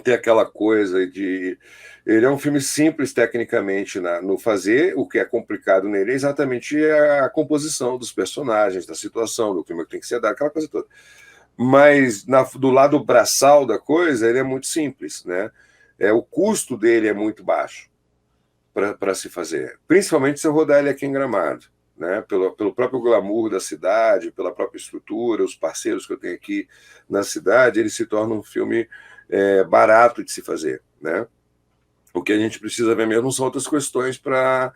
ter aquela coisa de... Ele é um filme simples tecnicamente no fazer, o que é complicado nele é exatamente a composição dos personagens, da situação, do clima que tem que ser dado, aquela coisa toda. Mas do lado braçal da coisa, ele é muito simples, né? O custo dele é muito baixo para se fazer, principalmente se eu rodar ele aqui em Gramado, né? Pelo próprio glamour da cidade, pela própria estrutura, os parceiros que eu tenho aqui na cidade, ele se torna um filme barato de se fazer, né? O que a gente precisa ver mesmo são outras questões para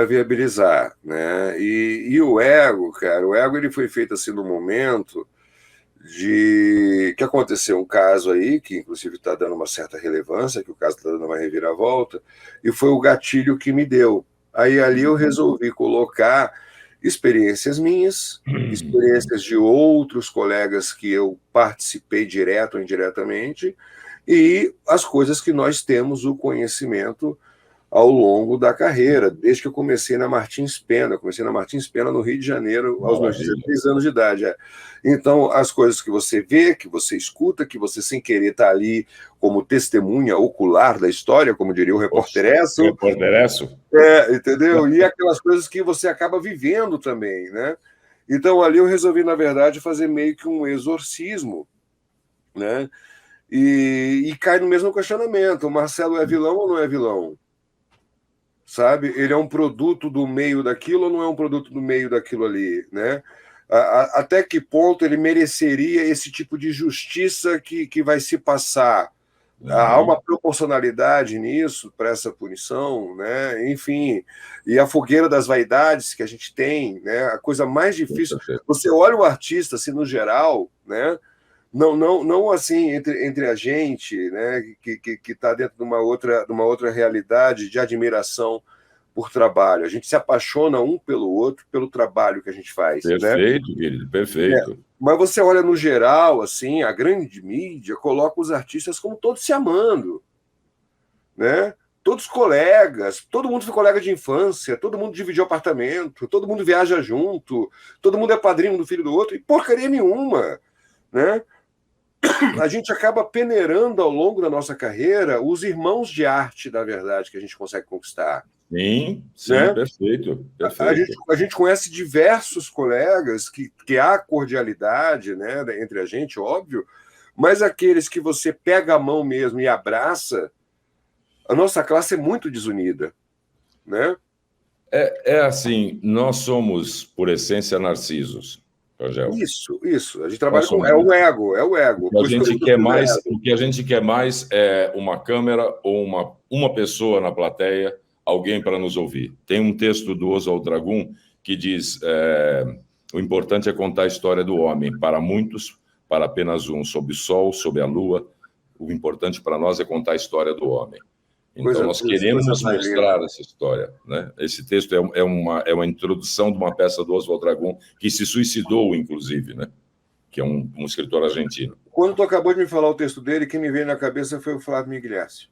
viabilizar, né? E o Ego, cara, ele foi feito assim no momento que aconteceu um caso aí, que inclusive está dando uma certa relevância, que o caso está dando uma reviravolta, e foi o gatilho que me deu, Aí ali eu resolvi colocar experiências minhas, experiências de outros colegas que eu participei direto ou indiretamente, e as coisas que nós temos o conhecimento ao longo da carreira, desde que eu comecei na Martins Pena. Eu comecei na Martins Pena, no Rio de Janeiro, aos meus 16 anos de idade. Então, as coisas que você vê, que você escuta, que você sem querer está ali como testemunha ocular da história, como diria o repórteresso. Repórteresso? Entendeu? E aquelas coisas que você acaba vivendo também, né? Então, ali eu resolvi, na verdade, fazer meio que um exorcismo, né? E cai no mesmo questionamento: o Marcelo é vilão ou não é vilão? Sabe? Ele é um produto do meio daquilo ou não é um produto do meio daquilo ali, né? Até que ponto ele mereceria esse tipo de justiça que vai se passar? Há uma proporcionalidade nisso para essa punição, né? Enfim, e a fogueira das vaidades que a gente tem, né? A coisa mais difícil. Você olha o artista, assim, no geral, né? Não assim entre a gente, né, que está dentro de uma outra realidade de admiração por trabalho. A gente se apaixona um pelo outro, pelo trabalho que a gente faz. Perfeito, né? Querido, perfeito. Mas você olha no geral, assim, a grande mídia coloca os artistas como todos se amando, né? Todos colegas, todo mundo foi colega de infância, todo mundo dividiu apartamento, todo mundo viaja junto, todo mundo é padrinho do filho do outro, e porcaria nenhuma, né? A gente acaba peneirando ao longo da nossa carreira os irmãos de arte, da verdade, que a gente consegue conquistar. Sim, né? Perfeito. A gente conhece diversos colegas que há cordialidade, né, entre a gente, óbvio, mas aqueles que você pega a mão mesmo e abraça, a nossa classe é muito desunida, né? É assim, nós somos, por essência, narcisos, Rogel. Isso. A gente trabalha com... É o ego. O que a gente quer mais é uma câmera ou uma pessoa na plateia, alguém para nos ouvir. Tem um texto do Oswald Dragun que diz: o importante é contar a história do homem. Para muitos, para apenas um, sob o sol, sob a lua, o importante para nós é contar a história do homem. Então, nós queremos mostrar essa história, né? Esse texto é uma introdução de uma peça do Oswald Dragun, que se suicidou, inclusive, né? Que é um escritor argentino. Quando tu acabou de me falar o texto dele, quem me veio na cabeça foi o Flávio Migliaccio.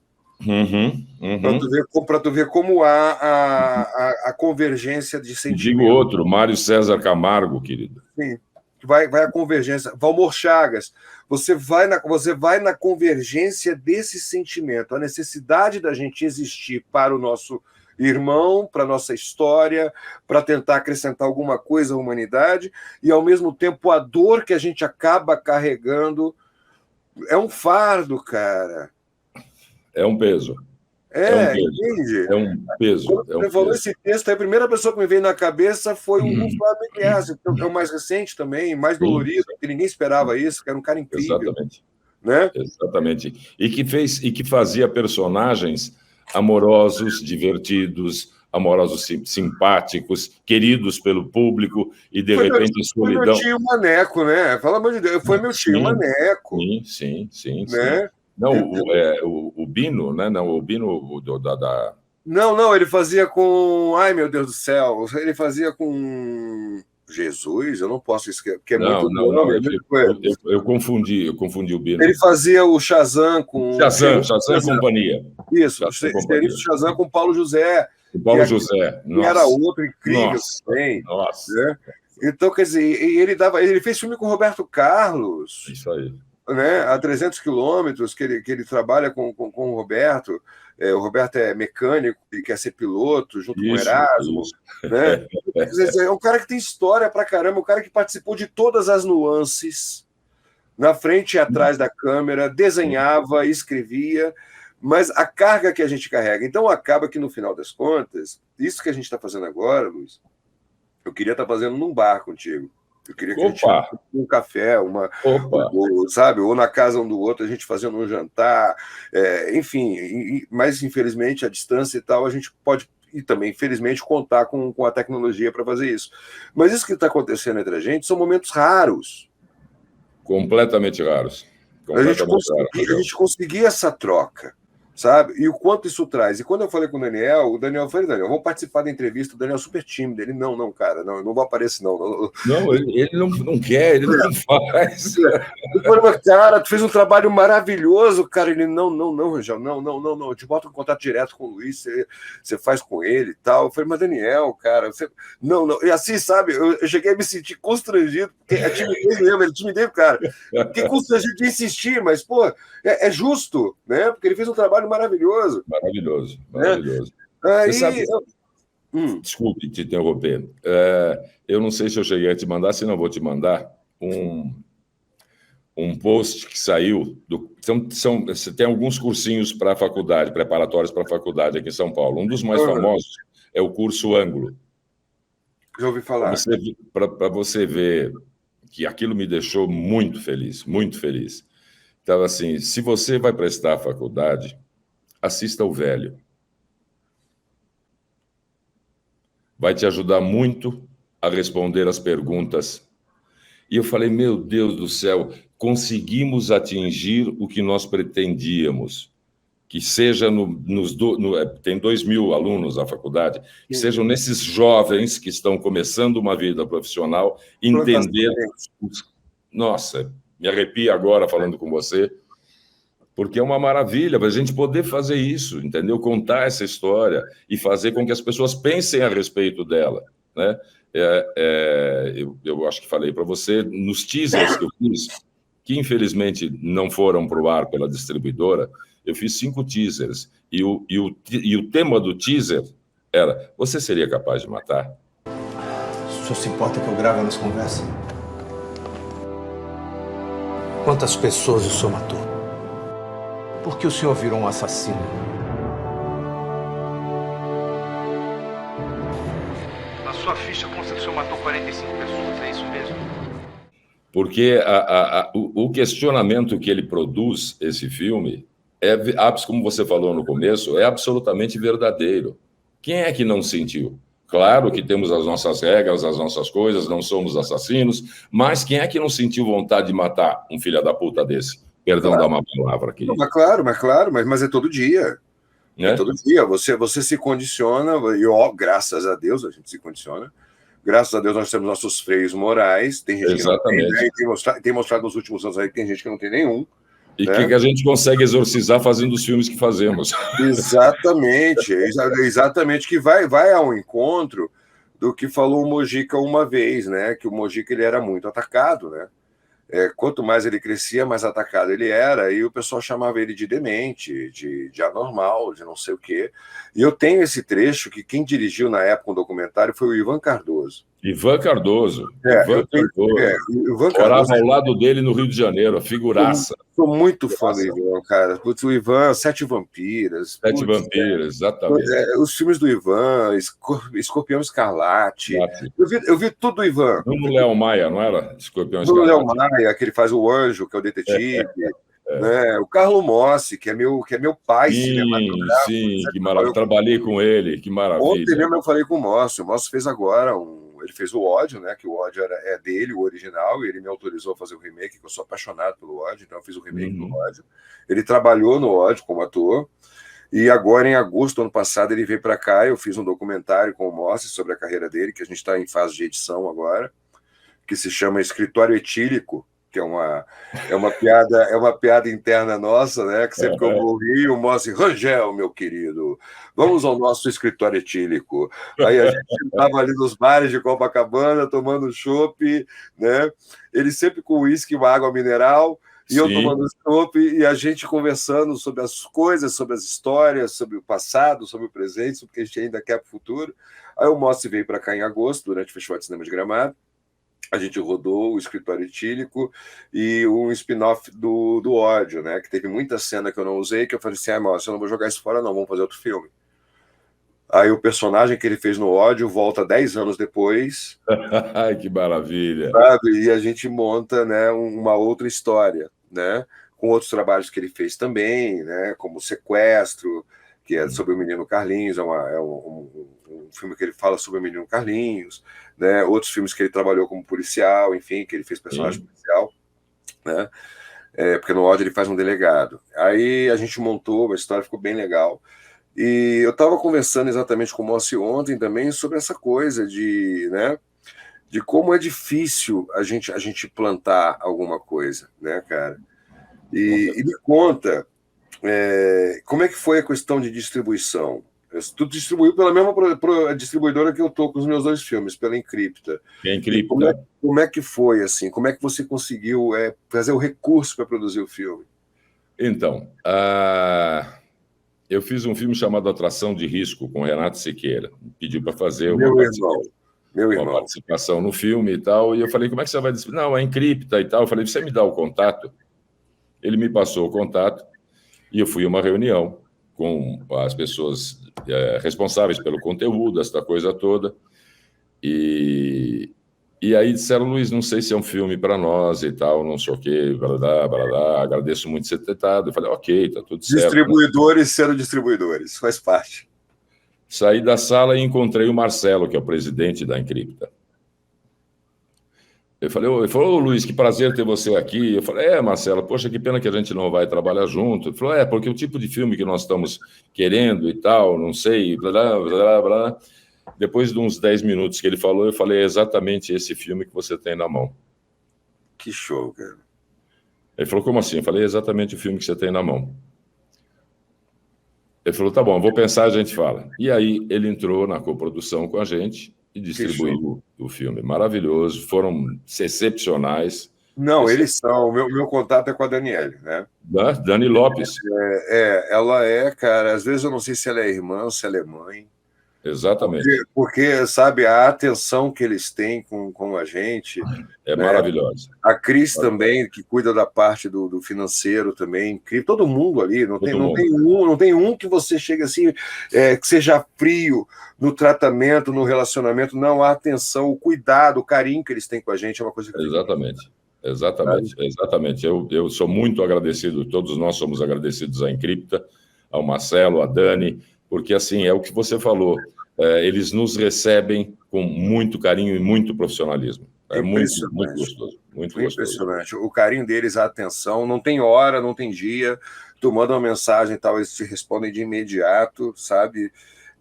Para tu ver como há a convergência de sentimentos. Digo outro, Mário César Camargo, querido. Sim, vai a convergência. Valmor Chagas, você vai na convergência desse sentimento, a necessidade da gente existir para o nosso irmão, para a nossa história, para tentar acrescentar alguma coisa à humanidade, e, ao mesmo tempo, a dor que a gente acaba carregando é um fardo, cara. É um peso. Entende? É um peso. Quando você falou esse texto, a primeira pessoa que me veio na cabeça foi o Flávio Migliaccio, que é o mais recente também, mais dolorido, que ninguém esperava isso, que era um cara incrível. Exatamente. Né? Exatamente. E que fazia personagens amorosos, divertidos, amorosos, simpáticos, queridos pelo público, e de repente a solidão... Foi meu tio Maneco, né? Pelo amor de Deus, foi meu tio Maneco. Sim. Né? Não, o Bino, né? Não, o Bino da... Não, ele fazia com... Ai, meu Deus do céu, ele fazia com... Jesus, eu não posso esquecer, porque é muito nome. Eu confundi o Bino. Ele fazia o Shazam com... Shazam e companhia. Isso, o Shazam com Paulo José. José. Que era outro incrível também. Né? Então, quer dizer, ele fez filme com o Roberto Carlos. Isso aí. Né, a 300 quilômetros que ele trabalha com o Roberto. O Roberto é mecânico e quer ser piloto, junto com o Erasmo. Né? É um cara que tem história pra caramba, um cara que participou de todas as nuances, na frente e atrás da câmera, desenhava, escrevia, mas a carga que a gente carrega. Então, acaba que, no final das contas, isso que a gente está fazendo agora, Luiz, eu queria estar fazendo num bar contigo. Eu queria que a gente tivesse um café, sabe, ou na casa um do outro, a gente fazendo um jantar, enfim, mas infelizmente a distância e tal, a gente pode, e também, infelizmente, contar com a tecnologia para fazer isso. Mas isso que está acontecendo entre a gente são momentos raros. Completamente raros. A gente conseguir essa troca, sabe? E o quanto isso traz. E quando eu falei com o Daniel falou, Daniel, vamos participar da entrevista, o Daniel é super tímido. Ele, não, cara, não, eu não vou aparecer, não. Não, ele não quer, ele não faz. Eu falei, cara, tu fez um trabalho maravilhoso, cara. Ele, não, Rangel, não. Eu te boto em contato direto com o Luiz, você faz com ele e tal. Eu falei, mas Daniel, cara, você... Não. E assim, sabe, eu cheguei a me sentir constrangido, porque é timidez mesmo, ele timidez, cara. Fiquei constrangido de insistir, mas, pô, é justo, né? Porque ele fez um trabalho maravilhoso. Maravilhoso. Aí, Você sabe... Desculpe te interromper. Eu não sei se eu cheguei a te mandar, se não vou te mandar um post que saiu. Você tem alguns cursinhos para a faculdade, preparatórios para a faculdade aqui em São Paulo. Um dos mais famosos é o curso Ângulo. Já ouvi falar. Para você ver que aquilo me deixou muito feliz, muito feliz. Então, assim, se você vai prestar a faculdade, assista o Velho. Vai te ajudar muito a responder as perguntas. E eu falei, meu Deus do céu, conseguimos atingir o que nós pretendíamos. Que seja tem 2.000 alunos na faculdade, que sejam nesses jovens que estão começando uma vida profissional, entender... Nossa, me arrepio agora falando com você, porque é uma maravilha para a gente poder fazer isso, entendeu? Contar essa história e fazer com que as pessoas pensem a respeito dela, né? Eu acho que falei para você, nos teasers que eu fiz, que infelizmente não foram para o ar pela distribuidora, eu fiz 5 teasers, e o tema do teaser era: você seria capaz de matar? O senhor se importa que eu grave nas conversas? Quantas pessoas o senhor matou? Por que o senhor virou um assassino? Na sua ficha consta que o senhor matou 45 pessoas, é isso mesmo? Porque o questionamento que ele produz, esse filme, como você falou no começo, é absolutamente verdadeiro. Quem é que não sentiu? Claro que temos as nossas regras, as nossas coisas, não somos assassinos, mas quem é que não sentiu vontade de matar um filho da puta desse? Perdão, claro. Dar uma palavra aqui. Mas claro, mas é todo dia. É todo dia. Você se condiciona, e graças a Deus a gente se condiciona. Graças a Deus nós temos nossos freios morais. Tem gente que não tem, né? E tem mostrado nos últimos anos aí que tem gente que não tem nenhum. E que a gente consegue exorcizar fazendo os filmes que fazemos. Exatamente, que vai ao encontro do que falou o Mojica uma vez, né? Que o Mojica ele era muito atacado, né? Quanto mais ele crescia, mais atacado ele era, e o pessoal chamava ele de demente, de anormal, de não sei o quê. E eu tenho esse trecho que quem dirigiu na época o documentário foi o Ivan Cardoso. Ivan Cardoso. Morava ao lado dele no Rio de Janeiro, a figuraça. Sou muito fã do Ivan, cara. O Ivan, Sete Vampiras. Sete Vampiras, exatamente. Os filmes do Ivan, Escorpião Escarlate. Eu vi tudo do Ivan. No Léo Maia, não era? Escorpião Escarlate. No Léo Maia, que ele faz o Anjo, que é o detetive. Né? O Carlo Mossi, que é meu pai cinematográfico. Sim, que maravilha. Trabalhei com ele, que maravilha. Ontem mesmo eu falei com o Mossi fez agora ele fez o ódio, né? Que o ódio é dele, o original, e ele me autorizou a fazer o remake, que eu sou apaixonado pelo ódio, então eu fiz o remake do ódio. Ele trabalhou no ódio como ator, e agora, em agosto do ano passado, ele veio para cá. Eu fiz um documentário com o Mossi sobre a carreira dele, que a gente está em fase de edição agora, que se chama Escritório Etílico, que é uma piada interna nossa, né? Que sempre que eu vou rir, o Mossi, Rangel, meu querido, vamos ao nosso escritório etílico. Aí a gente estava ali nos bares de Copacabana, tomando chopp, né? Ele sempre com uísque e uma água mineral, e eu tomando chopp, e a gente conversando sobre as coisas, sobre as histórias, sobre o passado, sobre o presente, sobre o que a gente ainda quer para o futuro. Aí o Mossi veio para cá em agosto, durante o Festival de Cinema de Gramado. A gente rodou o Escritório Etílico e um spin-off do ódio, né? Que teve muita cena que eu não usei, que eu falei assim, Mossi, eu não vou jogar isso fora não, vamos fazer outro filme. Aí o personagem que ele fez no ódio volta 10 anos depois. Ai, que maravilha! Sabe? E a gente monta, né, uma outra história, né? Com outros trabalhos que ele fez também, né? Como Sequestro, que é sobre o menino Carlinhos, é um filme que ele fala sobre o menino Carlinhos, né? Outros filmes que ele trabalhou como policial, enfim, que ele fez personagem policial, né? porque no áudio ele faz um delegado. Aí a gente montou, a história ficou bem legal. E eu estava conversando exatamente com o Mossi ontem também sobre essa coisa de, né, de como é difícil a gente plantar alguma coisa, né, cara? E me conta, como é que foi a questão de distribuição? Tu distribuiu pela mesma distribuidora que eu tô com os meus 2 filmes, pela Encripta. Como é que foi, assim? Como é que você conseguiu fazer o recurso para produzir o filme? Então, eu fiz um filme chamado Atração de Risco, com Renato Siqueira. Pediu para fazer uma participação no filme e tal, e eu falei, como é que você vai distribuir? Não, é Encripta e tal. Eu falei, você me dá o contato? Ele me passou o contato, e eu fui a uma reunião com as pessoas responsáveis pelo conteúdo, essa coisa toda, e aí disseram, Luiz, não sei se é um filme para nós e tal, não sei o quê, agradeço muito você ter tentado. Eu falei, ok, tá tudo certo. Distribuidores sendo distribuidores, faz parte. Saí da sala e encontrei o Marcelo, que é o presidente da Encripta. Ele falou, Luiz, que prazer ter você aqui. Eu falei, Marcelo, poxa, que pena que a gente não vai trabalhar junto. Ele falou, porque o tipo de filme que nós estamos querendo e tal, não sei, blá, blá, blá. Depois de uns 10 minutos que ele falou, eu falei, é exatamente esse filme que você tem na mão. Que show, cara. Ele falou, como assim? Eu falei, é exatamente o filme que você tem na mão. Ele falou, tá bom, vou pensar, a gente fala. E aí ele entrou na coprodução com a gente e distribuiu o filme. Maravilhoso, foram excepcionais. Não, eles são. Meu contato é com a Daniele, né? Dani Lopes. Ela cara, às vezes eu não sei se ela é irmã ou se ela é mãe. Exatamente. Porque sabe, a atenção que eles têm com a gente... É maravilhosa. A Cris também, que cuida da parte do financeiro também, todo mundo ali, não tem um que você chega assim, que seja frio no tratamento, no relacionamento, não, a atenção, o cuidado, o carinho que eles têm com a gente é uma coisa que... Exatamente. Eu sou muito agradecido, todos nós somos agradecidos à Encripta, ao Marcelo, à Dani, porque, assim, é o que você falou, eles nos recebem com muito carinho e muito profissionalismo. É muito gostoso. Muito impressionante. O carinho deles, a atenção, não tem hora, não tem dia, tu manda uma mensagem e tal, eles te respondem de imediato, sabe?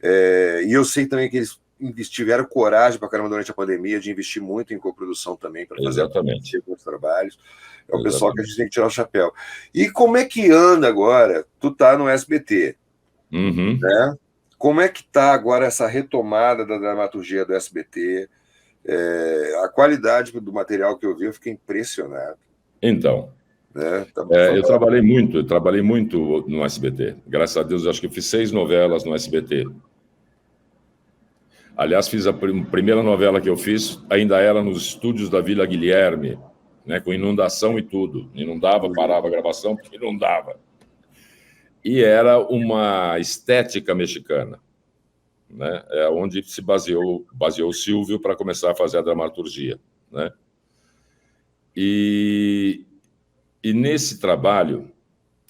E eu sei também que eles tiveram coragem para caramba durante a pandemia de investir muito em coprodução também, para fazer alguns trabalhos. É o pessoal que a gente tem que tirar o chapéu. E como é que anda agora? Tu tá no SBT, né? Como é que está agora essa retomada da dramaturgia do SBT? A qualidade do material que eu vi, eu fiquei impressionado. Então, né? Eu trabalhei muito no SBT. Graças a Deus, acho que eu fiz 6 novelas no SBT. Aliás, fiz a primeira novela que eu fiz, ainda era nos estúdios da Vila Guilherme, né, com inundação e tudo. Inundava, parava a gravação, porque inundava. E era uma estética mexicana, né? É onde se baseou o Silvio para começar a fazer a dramaturgia, né? E nesse trabalho,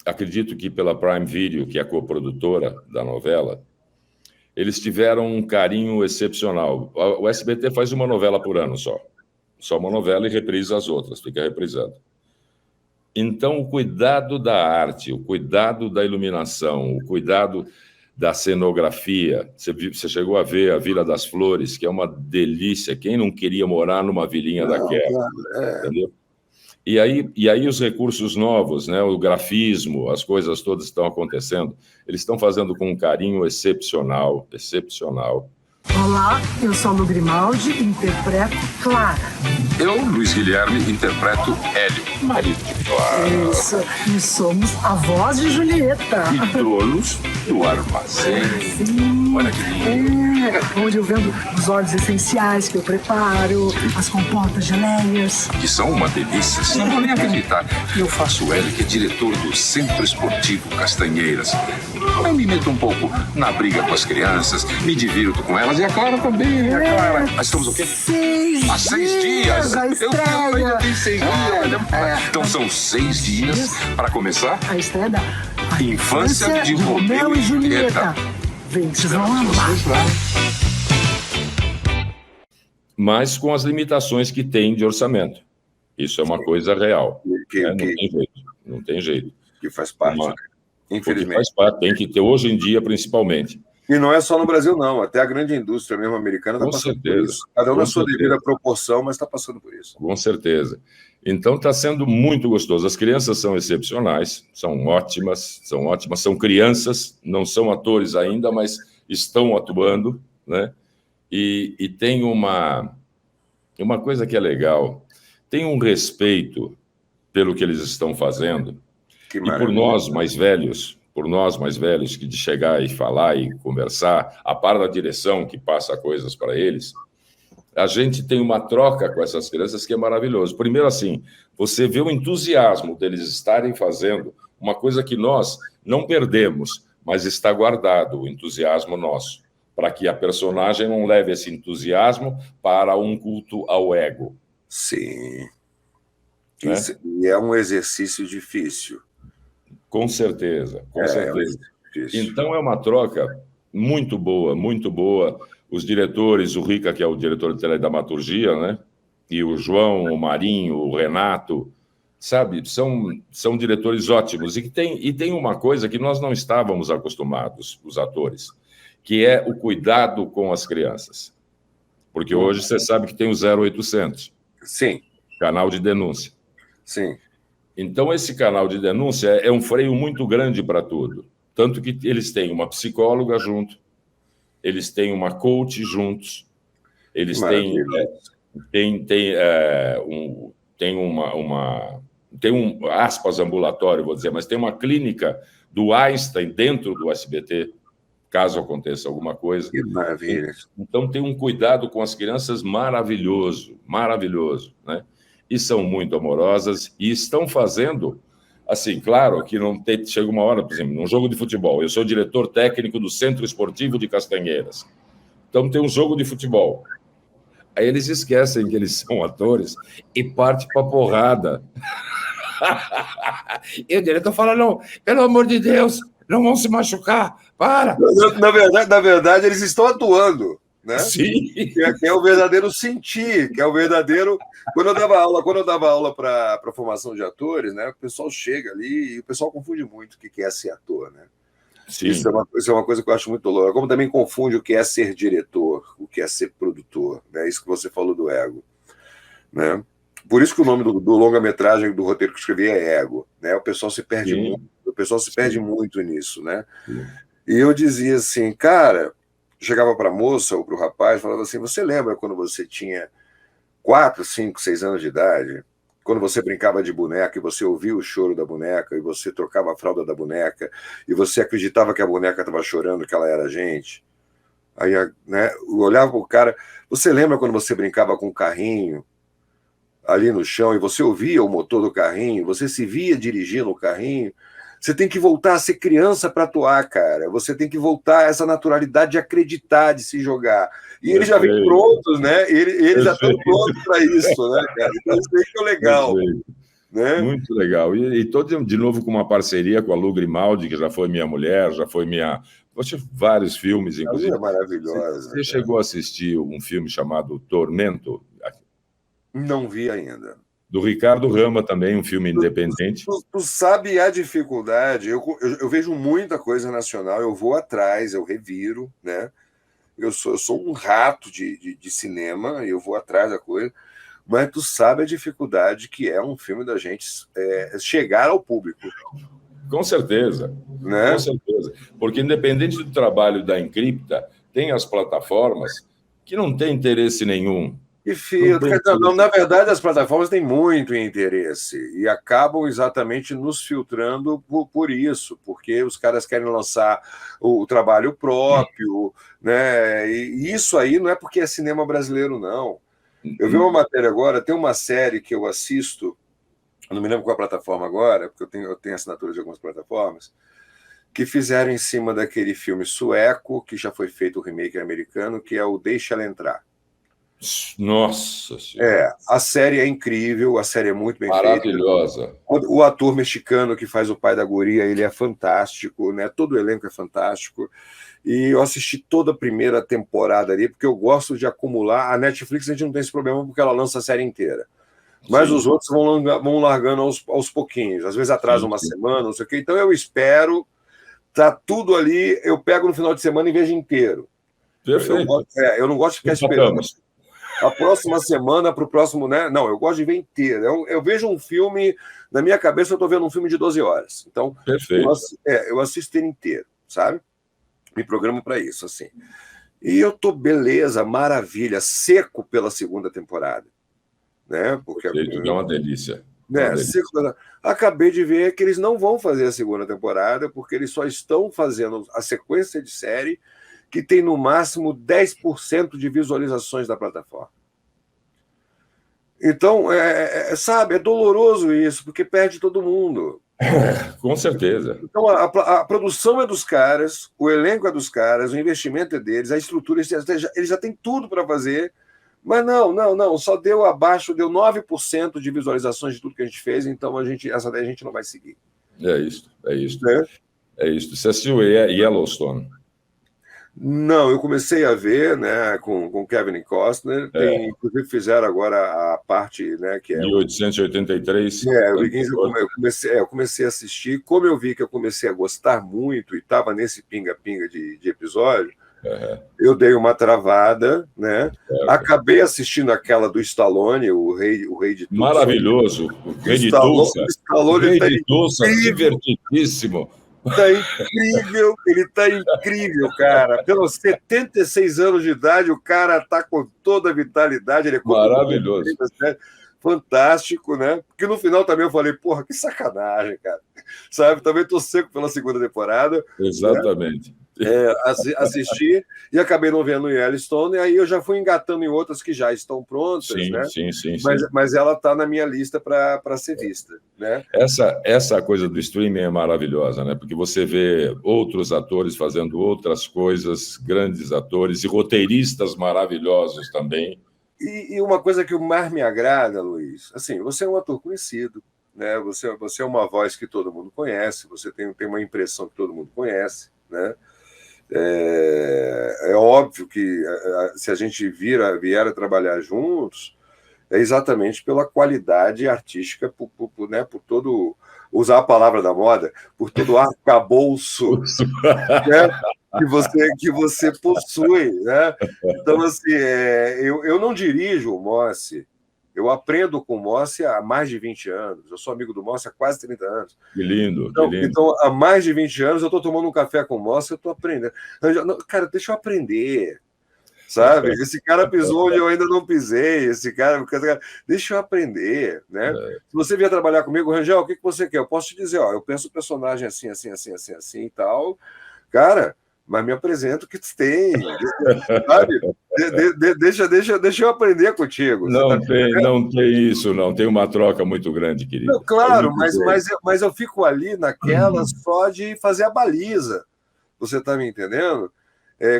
acredito que pela Prime Video, que é a coprodutora da novela, eles tiveram um carinho excepcional. O SBT faz uma novela por ano só uma novela e reprisa as outras, fica reprisando. Então, o cuidado da arte, o cuidado da iluminação, o cuidado da cenografia. Você chegou a ver a Vila das Flores, que é uma delícia. Quem não queria morar numa vilinha daquela? Entendeu? E aí os recursos novos, né? O grafismo, as coisas todas estão acontecendo. Eles estão fazendo com um carinho excepcional. Olá, eu sou a Lu Grimaldi, interpreto Clara. Eu, Luiz Guilherme, interpreto Hélio. Isso, e somos a voz de Julieta. E donos do armazém. Sim. Olha que lindo. Onde eu vendo os óleos essenciais que eu preparo, as compotas geleias. Que são uma delícia, não vou nem acreditar. Eu faço o Hélio, que é diretor do Centro Esportivo Castanheiras. Eu me meto um pouco na briga com as crianças, me divirto com elas, e a Clara também, né, Clara? Nós estamos o quê? 6 dias! A estreia. Eu ainda tenho 6 dias. Então são 6 dias para começar a estreia da Infância de Romeu e Julieta. Vem, vocês vão amar. Mas com as limitações que tem de orçamento. Isso é uma coisa real. Não tem jeito. Não tem jeito. Que faz parte, né? Infelizmente. Faz parte, tem que ter hoje em dia, principalmente. E não é só no Brasil, não. Até a grande indústria mesmo americana está passando por isso. Cada um na sua devida proporção, mas está passando por isso. Com certeza. Então está sendo muito gostoso. As crianças são excepcionais, são ótimas, são crianças, não são atores ainda, mas estão atuando, né? E tem uma coisa que é legal, tem um respeito pelo que eles estão fazendo, e por nós mais velhos, que de chegar e falar e conversar, a par da direção que passa coisas para eles, a gente tem uma troca com essas crianças que é maravilhoso. Primeiro, assim, você vê o entusiasmo deles estarem fazendo uma coisa que nós não perdemos, mas está guardado o entusiasmo nosso, para que a personagem não leve esse entusiasmo para um culto ao ego. Sim. Né? E é um exercício difícil. Com certeza, com certeza. Difícil. Então é uma troca muito boa, muito boa. Os diretores, o Rica, que é o diretor de teledramaturgia, né? E o João, o Marinho, o Renato, sabe? São diretores ótimos. E tem uma coisa que nós não estávamos acostumados, os atores, que é o cuidado com as crianças. Porque hoje você sabe que tem o 0800. Sim. Canal de denúncia. Sim. Então, esse canal de denúncia é um freio muito grande para tudo. Tanto que eles têm uma psicóloga junto, eles têm uma coach juntos, eles têm um aspas ambulatório, vou dizer, mas tem uma clínica do Einstein dentro do SBT, caso aconteça alguma coisa. Que maravilha. Então, tem um cuidado com as crianças maravilhoso, maravilhoso, né? E são muito amorosas e estão fazendo, assim, claro que não tem, chega uma hora, por exemplo, num jogo de futebol, eu sou diretor técnico do Centro Esportivo de Castanheiras, então tem um jogo de futebol, aí eles esquecem que eles são atores e partem para porrada. E o diretor fala, não, pelo amor de Deus, não vão se machucar, para! Na verdade, eles estão atuando. Né? Sim. Que é o verdadeiro sentir, que é o verdadeiro... Quando eu dava aula para a formação de atores, né, o pessoal chega ali e o pessoal confunde muito o que é ser ator, né? Sim. Isso é uma coisa que eu acho muito louca. Como também confunde o que é ser diretor, o que é ser produtor, né? Isso que você falou do ego, né? Por isso que o nome do longa-metragem, do roteiro que eu escrevi é Ego, né? O pessoal se perde muito, perde muito nisso, né? Sim. E eu dizia assim, cara, chegava para a moça ou para o rapaz, falava assim, você lembra quando você tinha 4, 5, 6 anos de idade, quando você brincava de boneca e você ouvia o choro da boneca e você trocava a fralda da boneca e você acreditava que a boneca estava chorando, que ela era a gente? Aí, né, eu olhava para o cara, você lembra quando você brincava com o carrinho ali no chão e você ouvia o motor do carrinho, você se via dirigindo o carrinho? Você tem que voltar a ser criança para atuar, cara. Você tem que voltar a essa naturalidade de acreditar, de se jogar. E eles já vêm prontos, né? Eles já estão prontos para isso, né, cara? Então isso aí que é legal. Né? Muito legal. E todo de novo com uma parceria com a Lu Grimaldi, que já foi minha mulher, já foi minha... vários filmes, inclusive. É maravilhosa. Você chegou a assistir um filme chamado Tormento? Não vi ainda. Do Ricardo Rama também, um filme independente. Tu sabe a dificuldade, eu vejo muita coisa nacional, eu vou atrás, eu reviro, né? Eu sou um rato de cinema, eu vou atrás da coisa, mas tu sabe a dificuldade que é um filme da gente chegar ao público. Com certeza, né? Com certeza. Porque independente do trabalho da Encripta, tem as plataformas que não têm interesse nenhum. E filtro. Não, na verdade, as plataformas têm muito interesse e acabam exatamente nos filtrando por isso, porque os caras querem lançar o trabalho próprio, né? E isso aí não é porque é cinema brasileiro, não. Eu vi uma matéria agora, tem uma série que eu assisto, eu não me lembro qual a plataforma agora, porque eu tenho assinatura de algumas plataformas, que fizeram em cima daquele filme sueco, que já foi feito o remake americano, que é o Deixa Ela Entrar. Nossa Senhora. A série é incrível, a série é muito bem maravilhosa. Feita. O ator mexicano que faz o pai da guria, ele é fantástico, né? Todo o elenco é fantástico. E eu assisti toda a primeira temporada ali, porque eu gosto de acumular. A Netflix a gente não tem esse problema porque ela lança a série inteira. Mas Sim. os outros vão largando aos pouquinhos. Às vezes atrasa uma semana, não sei o quê. Então eu espero, tá tudo ali, eu pego no final de semana e vejo inteiro. Perfeito. Eu não gosto de ficar esperando a próxima semana para o próximo, né? Não, eu gosto de ver inteiro. Eu vejo um filme, na minha cabeça eu estou vendo um filme de 12 horas. Então, Perfeito. eu assisto ele inteiro, sabe? Me programo para isso, assim. E eu tô, beleza, maravilha, seco pela segunda temporada. Né? Porque é uma delícia. Acabei de ver que eles não vão fazer a segunda temporada, porque eles só estão fazendo a sequência de série que tem no máximo 10% de visualizações da plataforma. Então, sabe, é doloroso isso, porque perde todo mundo. Com certeza. Então, a produção é dos caras, o elenco é dos caras, o investimento é deles, a estrutura, eles já têm tudo para fazer, mas não, só deu 9% de visualizações de tudo que a gente fez, então essa daí a gente não vai seguir. É isso. É isso. Você assistiu Yellowstone? Não, eu comecei a ver, né, com Kevin Costner, inclusive fizeram agora a parte, né, que é 1883. Eu comecei a assistir, como eu vi que eu comecei a gostar muito e estava nesse pinga-pinga de episódio, eu dei uma travada, né? Acabei assistindo aquela do Stallone, o rei de Tulsa. Maravilhoso, o rei de Tulsa. O rei de Tulsa, divertidíssimo. Tá incrível, ele tá incrível, cara. Pelos 76 anos de idade, o cara tá com toda a vitalidade. Ele maravilhoso. Fantástico, né? Porque no final também eu falei, porra, que sacanagem, cara. Sabe? Também tô seco pela segunda temporada. Exatamente. Né? Assisti e acabei não vendo Yellowstone, e aí eu já fui engatando em outras que já estão prontas, né? Sim. Mas ela está na minha lista para ser vista, né? Essa coisa do streaming é maravilhosa, né? Porque você vê outros atores fazendo outras coisas, grandes atores e roteiristas maravilhosos também. E uma coisa que mais me agrada, Luiz, assim, você é um ator conhecido, né? Você é uma voz que todo mundo conhece, você tem uma impressão que todo mundo conhece, né? É óbvio que se a gente vier a trabalhar juntos, é exatamente pela qualidade artística, né, por todo, usar a palavra da moda, por todo o arcabouço né, que você possui. Né? Então, assim, eu não dirijo o Mossi. Eu aprendo com o Mossi há mais de 20 anos. Eu sou amigo do Mossi há quase 30 anos. Que lindo, Então, há mais de 20 anos, eu estou tomando um café com o Mossi, eu estou aprendendo. Cara, deixa eu aprender. Sabe? Esse cara pisou onde eu ainda não pisei. Esse cara, deixa eu aprender. Né? Se você vier trabalhar comigo, Rangel, o que você quer? Eu posso te dizer, eu penso o personagem assim e tal. Cara, mas me apresenta o que tu tem, sabe? Deixa eu aprender contigo. Não tem isso, não. Tem uma troca muito grande, querido. Não, claro, mas eu fico ali naquela só de fazer a baliza. Você está me entendendo?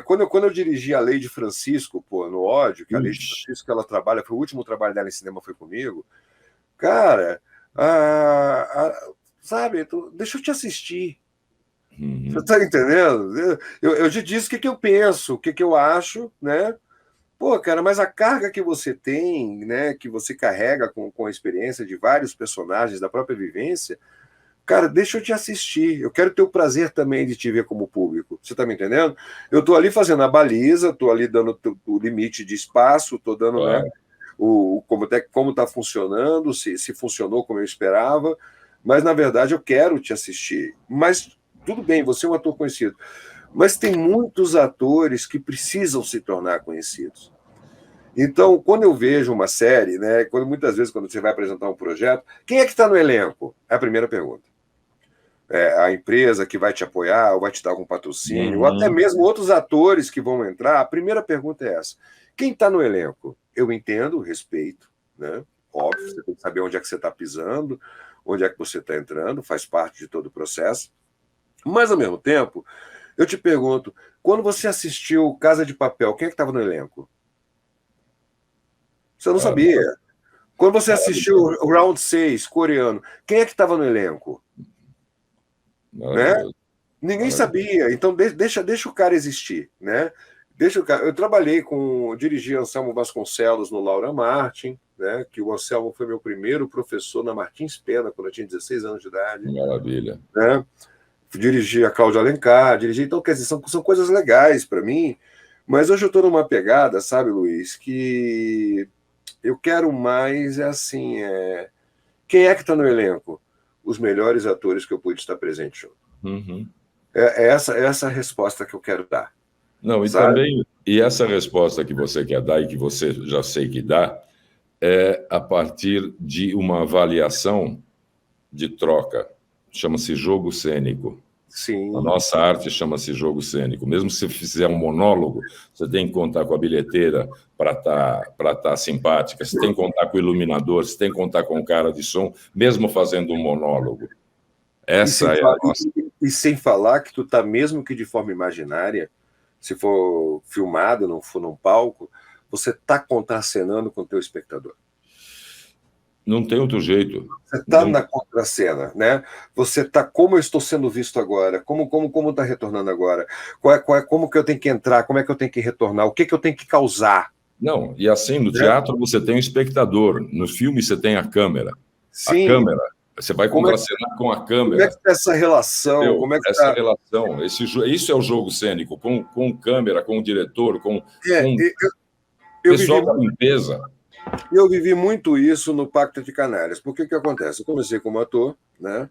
Quando eu dirigi a Lady Francisco, no Ódio, que a Lady Francisco ela trabalha, foi o último trabalho dela em cinema, foi comigo. Cara, sabe, deixa eu te assistir. Você está entendendo? Eu te disse o que eu penso, o que eu acho, né? Pô, cara, mas a carga que você tem, né, que você carrega com a experiência de vários personagens da própria vivência, cara, deixa eu te assistir. Eu quero ter o prazer também de te ver como público. Você está me entendendo? Eu estou ali fazendo a baliza, estou ali dando o limite de espaço, estou dando, né, como está funcionando, se funcionou como eu esperava, mas, na verdade, eu quero te assistir. Mas tudo bem, você é um ator conhecido. Mas tem muitos atores que precisam se tornar conhecidos. Então, quando eu vejo uma série, né, muitas vezes quando você vai apresentar um projeto, quem é que está no elenco? É a primeira pergunta. A empresa que vai te apoiar, ou vai te dar algum patrocínio, ou até mesmo outros atores que vão entrar, a primeira pergunta é essa. Quem está no elenco? Eu entendo, respeito, né? Óbvio, você tem que saber onde é que você está pisando, onde é que você está entrando, faz parte de todo o processo. Mas, ao mesmo tempo, eu te pergunto, quando você assistiu Casa de Papel, quem é que estava no elenco? Você não sabia. Quando você assistiu o Round 6, coreano, quem é que estava no elenco? Né? Ninguém sabia. Então, deixa o cara existir. Né? Eu trabalhei dirigi Anselmo Vasconcelos no Laura Martin, né? Que o Anselmo foi meu primeiro professor na Martins Pena, quando eu tinha 16 anos de idade. Maravilha. Né? Dirigi a Cláudia Alencar, então, quer dizer, são coisas legais para mim, mas hoje eu estou numa pegada, sabe, Luiz, que eu quero mais, assim, quem é que está no elenco? Os melhores atores que eu pude estar presente junto. Uhum. É essa a resposta que eu quero dar. Não, e sabe? também, e essa resposta que você quer dar e que você já sei que dá, é a partir de uma avaliação de troca. Chama-se jogo cênico. Sim. A nossa arte chama-se jogo cênico. Mesmo se você fizer um monólogo, você tem que contar com a bilheteira para tá simpática, você tem que contar com o iluminador, você tem que contar com o cara de som, mesmo fazendo um monólogo. Essa é a nossa... E sem falar que tu tá, mesmo que de forma imaginária, se for filmado, não for num palco, você está contracenando com o teu espectador. Não tem outro jeito. Você está na contracena, né? Você está como eu estou sendo visto agora, como está retornando agora, como que eu tenho que entrar, como é que eu tenho que retornar, o que eu tenho que causar. Não, e assim, no teatro você tem o espectador, no filme você tem a câmera. Sim. A câmera, você vai contracenar com a câmera. Como é que está essa relação? Como é que essa relação, isso é o jogo cênico, com câmera, com o diretor, com pessoal da limpeza. Eu vivi muito isso no Pacto de Canárias. Por que acontece? Eu comecei como ator, né?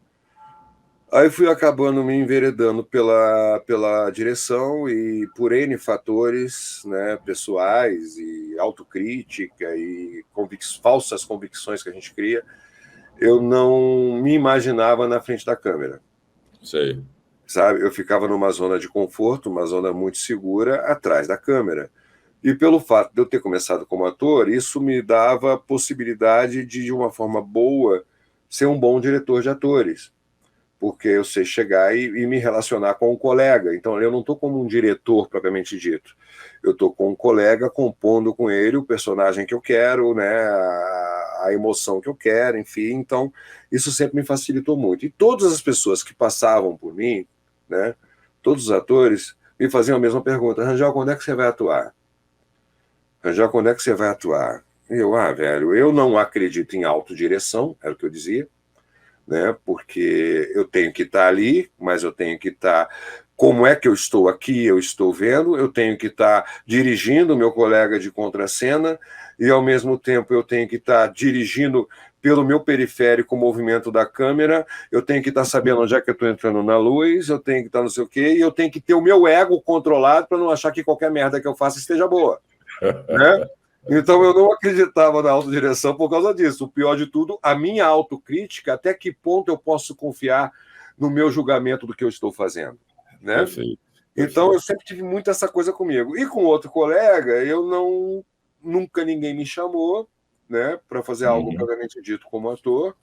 Aí fui acabando me enveredando pela direção e por N fatores, né, pessoais e autocrítica e falsas convicções que a gente cria, eu não me imaginava na frente da câmera. Sei. Sabe? Eu ficava numa zona de conforto, uma zona muito segura, atrás da câmera. E pelo fato de eu ter começado como ator, isso me dava a possibilidade de uma forma boa, ser um bom diretor de atores. Porque eu sei chegar e me relacionar com um colega. Então, eu não estou como um diretor propriamente dito. Eu estou com um colega compondo com ele o personagem que eu quero, né, a emoção que eu quero, enfim. Então, isso sempre me facilitou muito. E todas as pessoas que passavam por mim, né, todos os atores, me faziam a mesma pergunta: Rangel, quando é que você vai atuar? Rangel, quando é que você vai atuar? E eu, velho, eu não acredito em autodireção, era o que eu dizia, né? Porque eu tenho que estar ali, mas eu tenho que estar... Como é que eu estou aqui, eu estou vendo, eu tenho que estar dirigindo o meu colega de contracena e, ao mesmo tempo, eu tenho que estar dirigindo pelo meu periférico o movimento da câmera, eu tenho que estar sabendo onde é que eu estou entrando na luz, eu tenho que estar não sei o quê, e eu tenho que ter o meu ego controlado para não achar que qualquer merda que eu faça esteja boa. Né? Então eu não acreditava na autodireção por causa disso. O pior de tudo, a minha autocrítica, até que ponto eu posso confiar no meu julgamento do que eu estou fazendo, né? Perfeito. Então eu sempre tive muito essa coisa comigo. E com outro colega, nunca ninguém me chamou, né, para fazer algo propriamente dito como ator,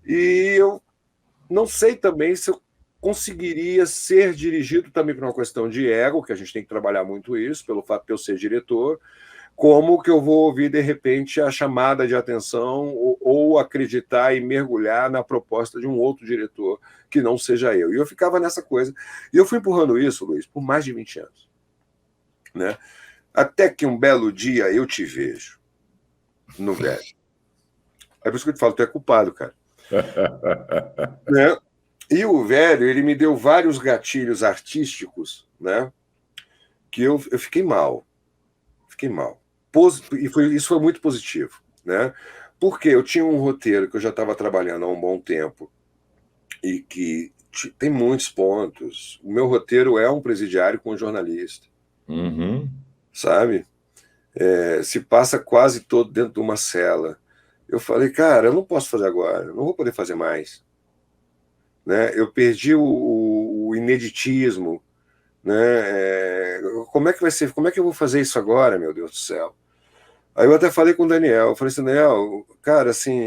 e eu não sei também se eu conseguiria ser dirigido também por uma questão de ego, que a gente tem que trabalhar muito isso, pelo fato de eu ser diretor, como que eu vou ouvir, de repente, a chamada de atenção ou acreditar e mergulhar na proposta de um outro diretor que não seja eu. E eu ficava nessa coisa. E eu fui empurrando isso, Luiz, por mais de 20 anos. Né? Até que um belo dia eu te vejo no velho. É por isso que eu te falo, tu é culpado, cara. Né? E o velho, ele me deu vários gatilhos artísticos, né? Que eu fiquei mal. Fiquei mal. E isso foi muito positivo, né? Porque eu tinha um roteiro que eu já estava trabalhando há um bom tempo e que tem muitos pontos. O meu roteiro é um presidiário com um jornalista. Sabe? Se passa quase todo dentro de uma cela. Eu falei, cara, eu não posso fazer agora, eu não vou poder fazer mais. Né? Eu perdi o ineditismo, né? Como é que vai ser? Como é que eu vou fazer isso agora, meu Deus do céu? Aí eu até falei com o Daniel, eu falei assim, Daniel, cara, assim,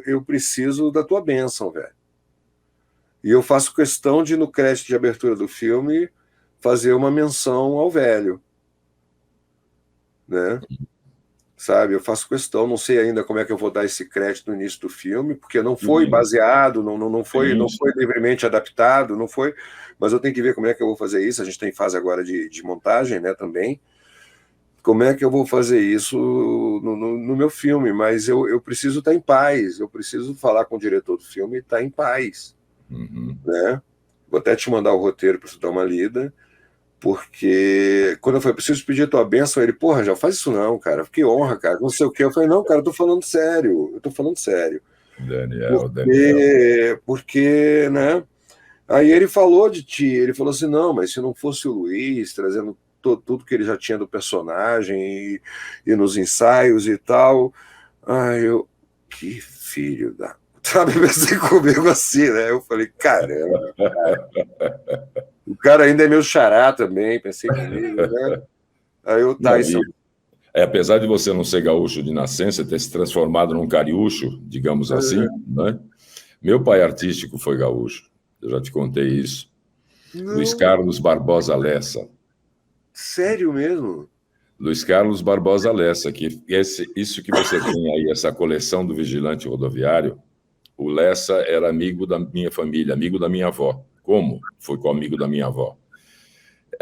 eu preciso da tua bênção, velho. E eu faço questão de, no crédito de abertura do filme, fazer uma menção ao velho, né? Sabe, eu faço questão, não sei ainda como é que eu vou dar esse crédito no início do filme, porque não foi baseado, não foi livremente adaptado, não foi, mas eu tenho que ver como é que eu vou fazer isso. A gente tem fase agora de montagem, né, também. como é que eu vou fazer isso no meu filme? Mas eu preciso estar em paz, eu preciso falar com o diretor do filme e estar em paz. Né? Vou até te mandar o roteiro para você dar uma lida, porque quando eu falei, preciso pedir a tua bênção, ele, porra, já faz isso não, cara, que honra, cara, não sei o quê. Eu falei, não, cara, eu tô falando sério. Daniel. Porque, né? Aí ele falou de ti, ele falou assim, não, mas se não fosse o Luiz trazendo tudo que ele já tinha do personagem e nos ensaios e tal, que filho da... Sabe, pensei comigo assim, né? Eu falei, caramba, cara. O cara ainda é meu xará também, pensei comigo, né? Aí eu, apesar de você não ser gaúcho de nascença, ter se transformado num cariúcho, digamos assim, né? Meu pai artístico foi gaúcho, eu já te contei isso. Não. Luiz Carlos Barbosa Lessa. Sério mesmo? Luiz Carlos Barbosa Lessa, que isso que você tem aí, essa coleção do Vigilante Rodoviário, o Lessa era amigo da minha família, amigo da minha avó. Como? Foi com o amigo da minha avó.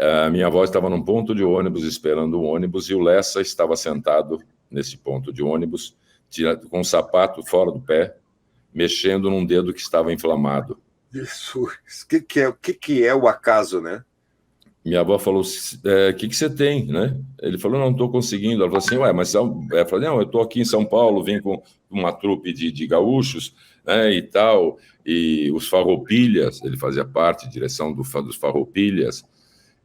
A minha avó estava num ponto de ônibus, esperando o ônibus, e o Lessa estava sentado nesse ponto de ônibus, com um sapato fora do pé, mexendo num dedo que estava inflamado. Jesus, o que é o acaso, né? Minha avó falou, o que você tem, né? Ele falou, não estou conseguindo. Ela falou assim, mas... Ela falou, não, eu estou aqui em São Paulo, vim com uma trupe de gaúchos, né, e tal, e os Farroupilhas, ele fazia parte, direção dos Farroupilhas,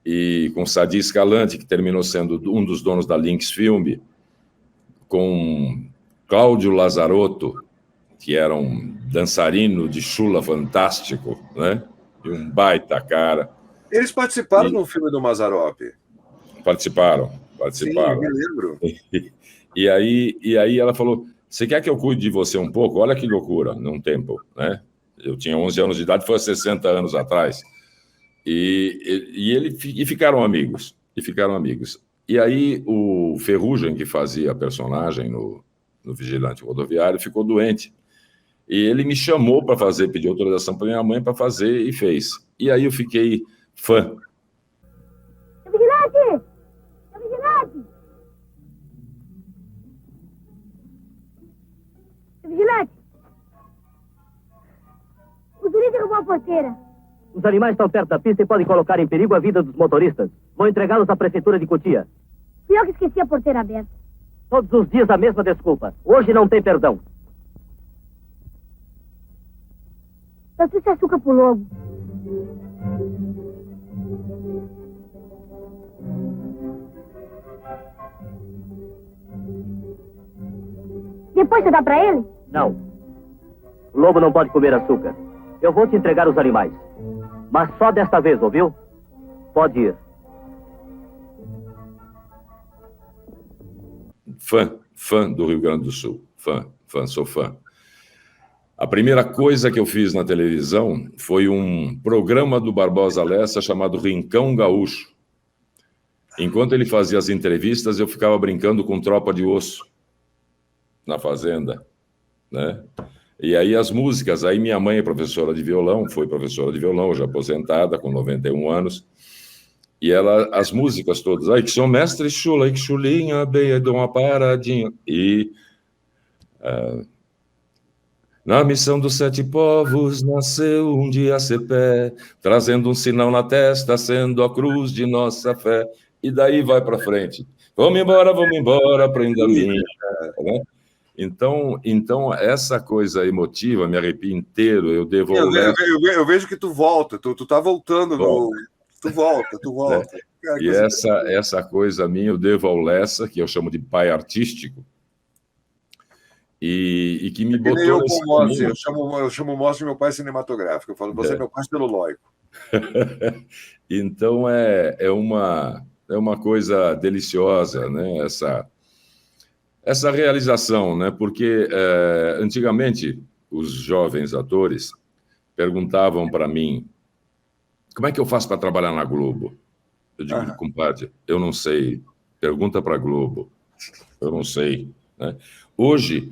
e com Sadi Escalante, que terminou sendo um dos donos da Lynx Film, com Cláudio Lazarotto, que era um dançarino de chula fantástico, né? E um baita cara. Eles participaram no filme do Mazzaropi. Participaram. Sim, me lembro. E aí ela falou, você quer que eu cuide de você um pouco? Olha que loucura, num tempo, né? Eu tinha 11 anos de idade, foi há 60 anos atrás. E ficaram amigos. E aí o Ferrugem, que fazia a personagem no Vigilante Rodoviário, ficou doente. E ele me chamou para fazer, pediu autorização para minha mãe para fazer e fez. E aí eu fiquei fã. Vigilante! Vigilante! Vigilante! O Zuri derrubou a porteira. Os animais estão perto da pista e podem colocar em perigo a vida dos motoristas. Vou entregá-los à prefeitura de Cotia. Fui eu que esqueci a porteira aberta. Todos os dias a mesma desculpa. Hoje não tem perdão. Eu trouxe açúcar pro lobo. Depois você dá pra ele? Não. O lobo não pode comer açúcar. Eu vou te entregar os animais. Mas só desta vez, ouviu? Pode ir. Fã do Rio Grande do Sul. Sou fã. A primeira coisa que eu fiz na televisão foi um programa do Barbosa Lessa chamado Rincão Gaúcho. Enquanto ele fazia as entrevistas, eu ficava brincando com tropa de osso na fazenda, né? E aí as músicas, aí minha mãe é professora de violão, foi professora de violão, já aposentada, com 91 anos, e as músicas todas, ai que sou mestre chula, ai que chulinha, bem, dou uma paradinha, e na missão dos 7 povos nasceu um dia Cepé, trazendo um sinal na testa, sendo a cruz de nossa fé, e daí vai para frente, vamos embora, prenda minha, né? Então, essa coisa emotiva, me arrepio inteiro, eu devo... Eu vejo que tu volta, tu tá voltando, tu volta. Cara, e essa coisa minha eu devo ao Lessa, que eu chamo de pai artístico, e que me botou nesse caminho. Eu chamo o Mossi de meu pai cinematográfico, eu falo, você é meu pai celulóico. Então, é uma coisa deliciosa, né, essa realização, né? Porque antigamente os jovens atores perguntavam para mim, como é que eu faço para trabalhar na Globo? Eu digo, compadre, eu não sei, pergunta para a Globo, eu não sei, né? Hoje,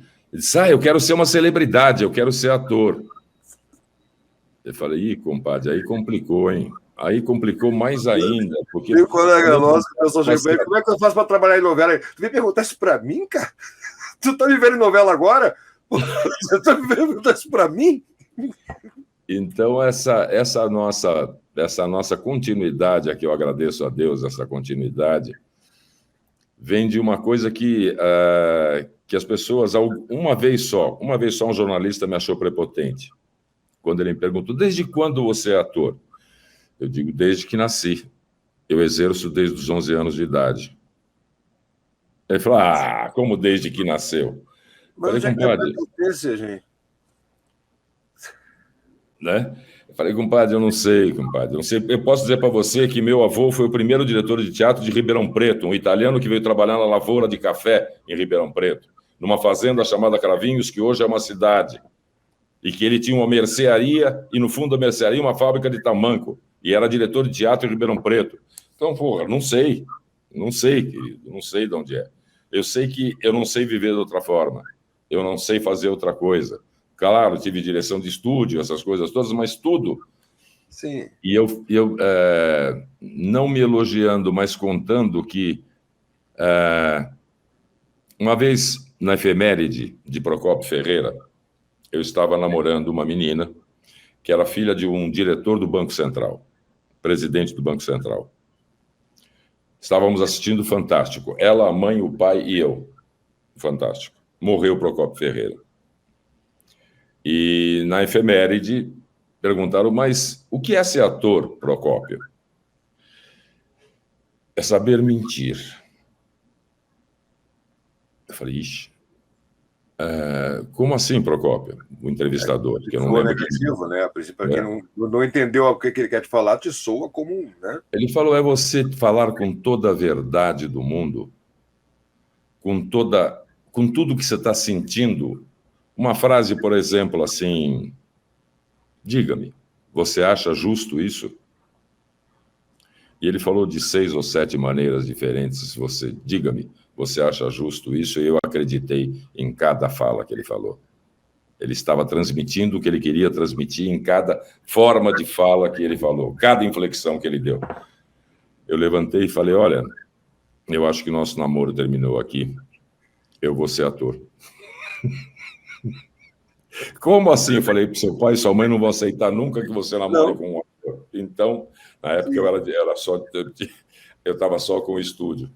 eu quero ser uma celebridade, eu quero ser ator. Eu falei, compadre, aí complicou, hein? Aí complicou mais ainda, porque... Tem um colega nosso que pensou, como é que eu faço para trabalhar em novela? Tu me perguntar isso para mim, cara? Tu tá me vendo em novela agora? Você tá me perguntando isso para mim? Então, essa nossa continuidade, aqui eu agradeço a Deus essa continuidade, vem de uma coisa que as pessoas, uma vez só um jornalista me achou prepotente, quando ele me perguntou, desde quando você é ator? Eu digo, desde que nasci. Eu exerço desde os 11 anos de idade. Ele falou, como desde que nasceu? Mas falei, compadre, gente. Né? Eu falei, compadre, eu não sei. Eu posso dizer para você que meu avô foi o primeiro diretor de teatro de Ribeirão Preto, um italiano que veio trabalhar na lavoura de café em Ribeirão Preto, numa fazenda chamada Cravinhos, que hoje é uma cidade, e que ele tinha uma mercearia, e no fundo da mercearia uma fábrica de tamanco, e era diretor de teatro em Ribeirão Preto. Então, porra, não sei, querido, não sei de onde é. Eu sei que eu não sei viver de outra forma, eu não sei fazer outra coisa. Claro, tive direção de estúdio, essas coisas todas, mas tudo. Sim. E eu não me elogiando, mas contando que uma vez na efeméride de Procópio Ferreira, eu estava namorando uma menina que era filha de um diretor do Banco Central, presidente do Banco Central. Estávamos assistindo Fantástico. Ela, a mãe, o pai e eu. Fantástico. Morreu Procópio Ferreira. E na efeméride perguntaram, mas o que é ser ator, Procópio? É saber mentir. Eu falei, ixi. Como assim, Procópio? O entrevistador. Que eu não lembro negativo, né? A princípio, quem não entendeu o que ele quer te falar, te soa como né? Ele falou, é você falar com toda a verdade do mundo, com tudo que você está sentindo. Uma frase, por exemplo, assim, diga-me, você acha justo isso? E ele falou de 6 ou 7 maneiras diferentes. Diga-me, você acha justo isso? E eu acreditei em cada fala que ele falou. Ele estava transmitindo o que ele queria transmitir em cada forma de fala que ele falou, cada inflexão que ele deu. Eu levantei e falei, olha, eu acho que nosso namoro terminou aqui. Eu vou ser ator. Como assim? Eu falei para seu pai e sua mãe não vão aceitar nunca que você namore com um ator. Então, na época eu estava só com o estúdio.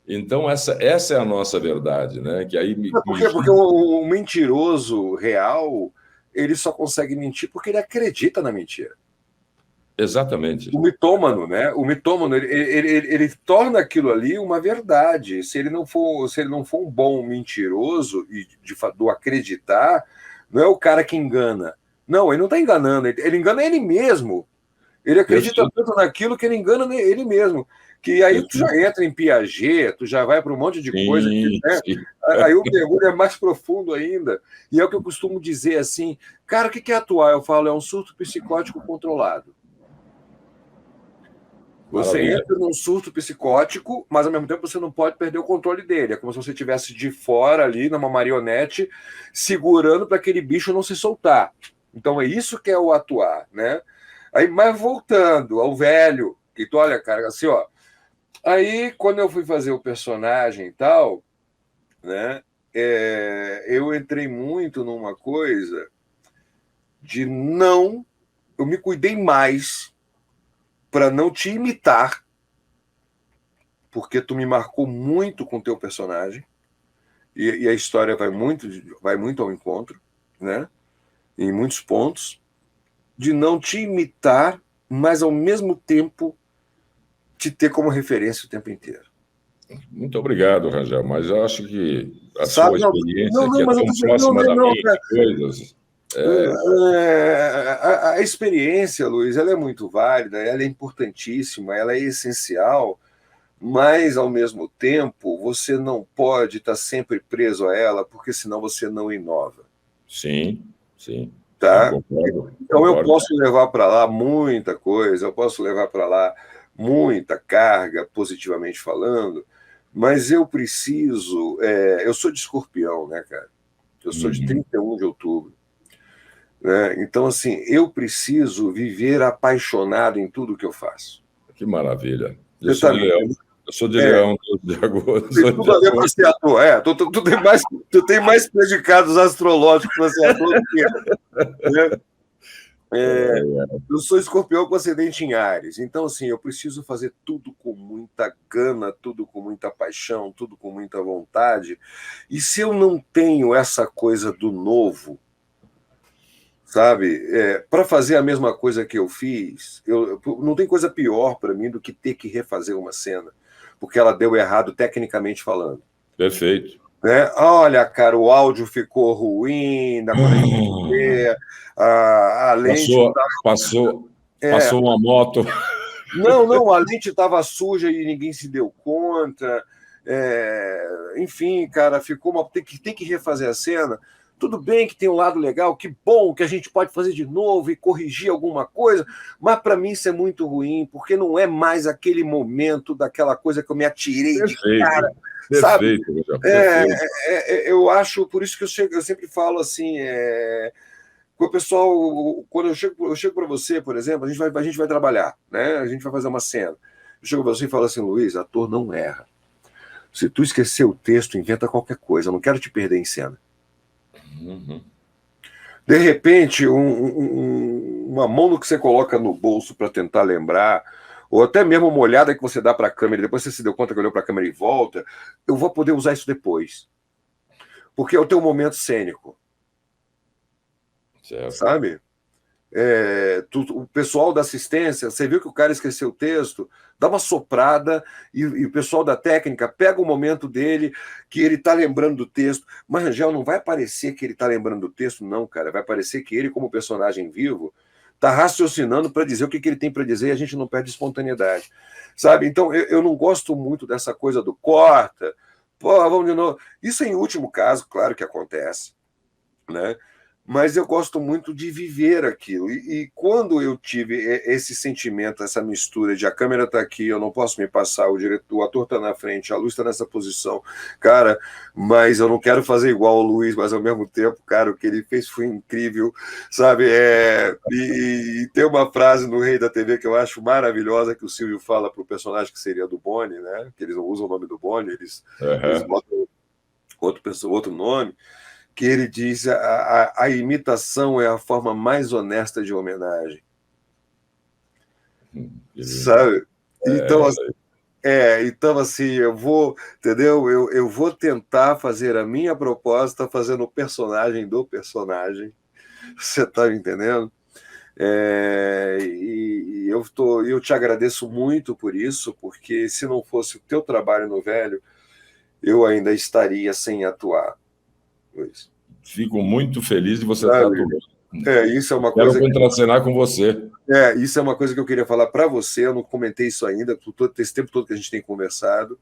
Então, essa é a nossa verdade, né? Que aí Porque o mentiroso real, ele só consegue mentir porque ele acredita na mentira. Exatamente. O mitômano, né? O mitômano, ele torna aquilo ali uma verdade. Se ele não for um bom mentiroso e do acreditar, não é o cara que engana. Não, ele não está enganando, ele engana ele mesmo. Ele acredita tanto naquilo que ele engana ele mesmo. Que aí tu já entra em Piaget, tu já vai para um monte de coisa. Né? Aí o mergulho é mais profundo ainda. E é o que eu costumo dizer assim, cara, o que é atuar? Eu falo, é um surto psicótico controlado. Você entra num surto psicótico, mas ao mesmo tempo você não pode perder o controle dele. É como se você estivesse de fora ali, numa marionete, segurando para aquele bicho não se soltar. Então é isso que é o atuar, né? Aí, mas voltando ao velho, que tu olha, cara, assim, ó. Aí, quando eu fui fazer o personagem e tal, né? Eu entrei muito numa coisa de não... Eu me cuidei mais para não te imitar, porque tu me marcou muito com o teu personagem, e a história vai muito ao encontro, né? Em muitos pontos, de não te imitar, mas ao mesmo tempo te ter como referência o tempo inteiro. Muito obrigado, Rangel, mas eu acho que a sua experiência, que é tão próxima da minha, coisas... A experiência, Luiz, ela é muito válida, ela é importantíssima, ela é essencial, mas, ao mesmo tempo, você não pode estar sempre preso a ela, porque senão você não inova. Sim, sim. Tá? Então, eu posso levar para lá muita coisa, eu posso levar para lá muita carga, positivamente falando, mas eu preciso... eu sou de Escorpião, né, cara? Eu sou de 31 de outubro. né? Então, assim, eu preciso viver apaixonado em tudo que eu faço. Que maravilha. Eu Você sou tá de Leão. Eu sou de Leão, de agosto. Tem tudo a ver para ser ator. Tu tem mais predicados astrológicos para ser ator do que eu. Né? Eu sou escorpião com ascendente em Áries. Então, assim, eu preciso fazer tudo com muita gana, tudo com muita paixão, tudo com muita vontade. E se eu não tenho essa coisa do novo, sabe, para fazer a mesma coisa que eu fiz, não tem coisa pior para mim do que ter que refazer uma cena, porque ela deu errado tecnicamente falando. Perfeito. Né? Olha, cara, o áudio ficou ruim, a lente passou uma moto. Não, a lente estava suja e ninguém se deu conta. Enfim, cara, tem que refazer a cena. Tudo bem que tem um lado legal, que bom que a gente pode fazer de novo e corrigir alguma coisa, mas para mim isso é muito ruim, porque não é mais aquele momento daquela coisa que eu me atirei de cara. Sabe? Eu acho, por isso que eu sempre falo assim, o pessoal, quando eu chego para você, por exemplo, a gente vai trabalhar, né? A gente vai fazer uma cena. Eu chego para você e falo assim, Luiz, ator não erra. Se tu esquecer o texto, inventa qualquer coisa, eu não quero te perder em cena. Uhum. De repente, uma mão no que você coloca no bolso para tentar lembrar, ou até mesmo uma olhada que você dá para a câmera, e depois você se deu conta que olhou para a câmera e volta, eu vou poder usar isso depois. Porque é o teu momento cênico. Certo. Sabe? O pessoal da assistência, você viu que o cara esqueceu o texto, dá uma soprada e o pessoal da técnica pega o momento dele, que ele está lembrando do texto. Mas, Rangel, não vai parecer que ele está lembrando do texto, não, cara. Vai parecer que ele, como personagem vivo, está raciocinando para dizer o que ele tem para dizer e a gente não perde espontaneidade. Sabe? Então, eu não gosto muito dessa coisa do corta, pô, vamos de novo. Isso em último caso, claro que acontece, né? Mas eu gosto muito de viver aquilo. E quando eu tive esse sentimento, essa mistura de a câmera está aqui, eu não posso me passar, o ator está na frente, a luz está nessa posição, cara, mas eu não quero fazer igual o Luiz, mas ao mesmo tempo, cara, o que ele fez foi incrível, sabe? E tem uma frase no Rei da TV que eu acho maravilhosa, que o Silvio fala para o personagem que seria do Boni, né? Que eles não usam o nome do Boni, eles botam outro nome, que ele diz a imitação é a forma mais honesta de homenagem. Sabe? Então, assim, eu vou, entendeu? Eu vou tentar fazer a minha proposta fazendo o personagem do personagem. Você está me entendendo? E eu te agradeço muito por isso, porque se não fosse o teu trabalho no Velho, eu ainda estaria sem atuar. Fico muito feliz de você estar atuando. Isso é uma coisa. Quero contracenar com você. Isso é uma coisa que eu queria falar para você. Eu não comentei isso ainda, por todo esse tempo todo que a gente tem conversado,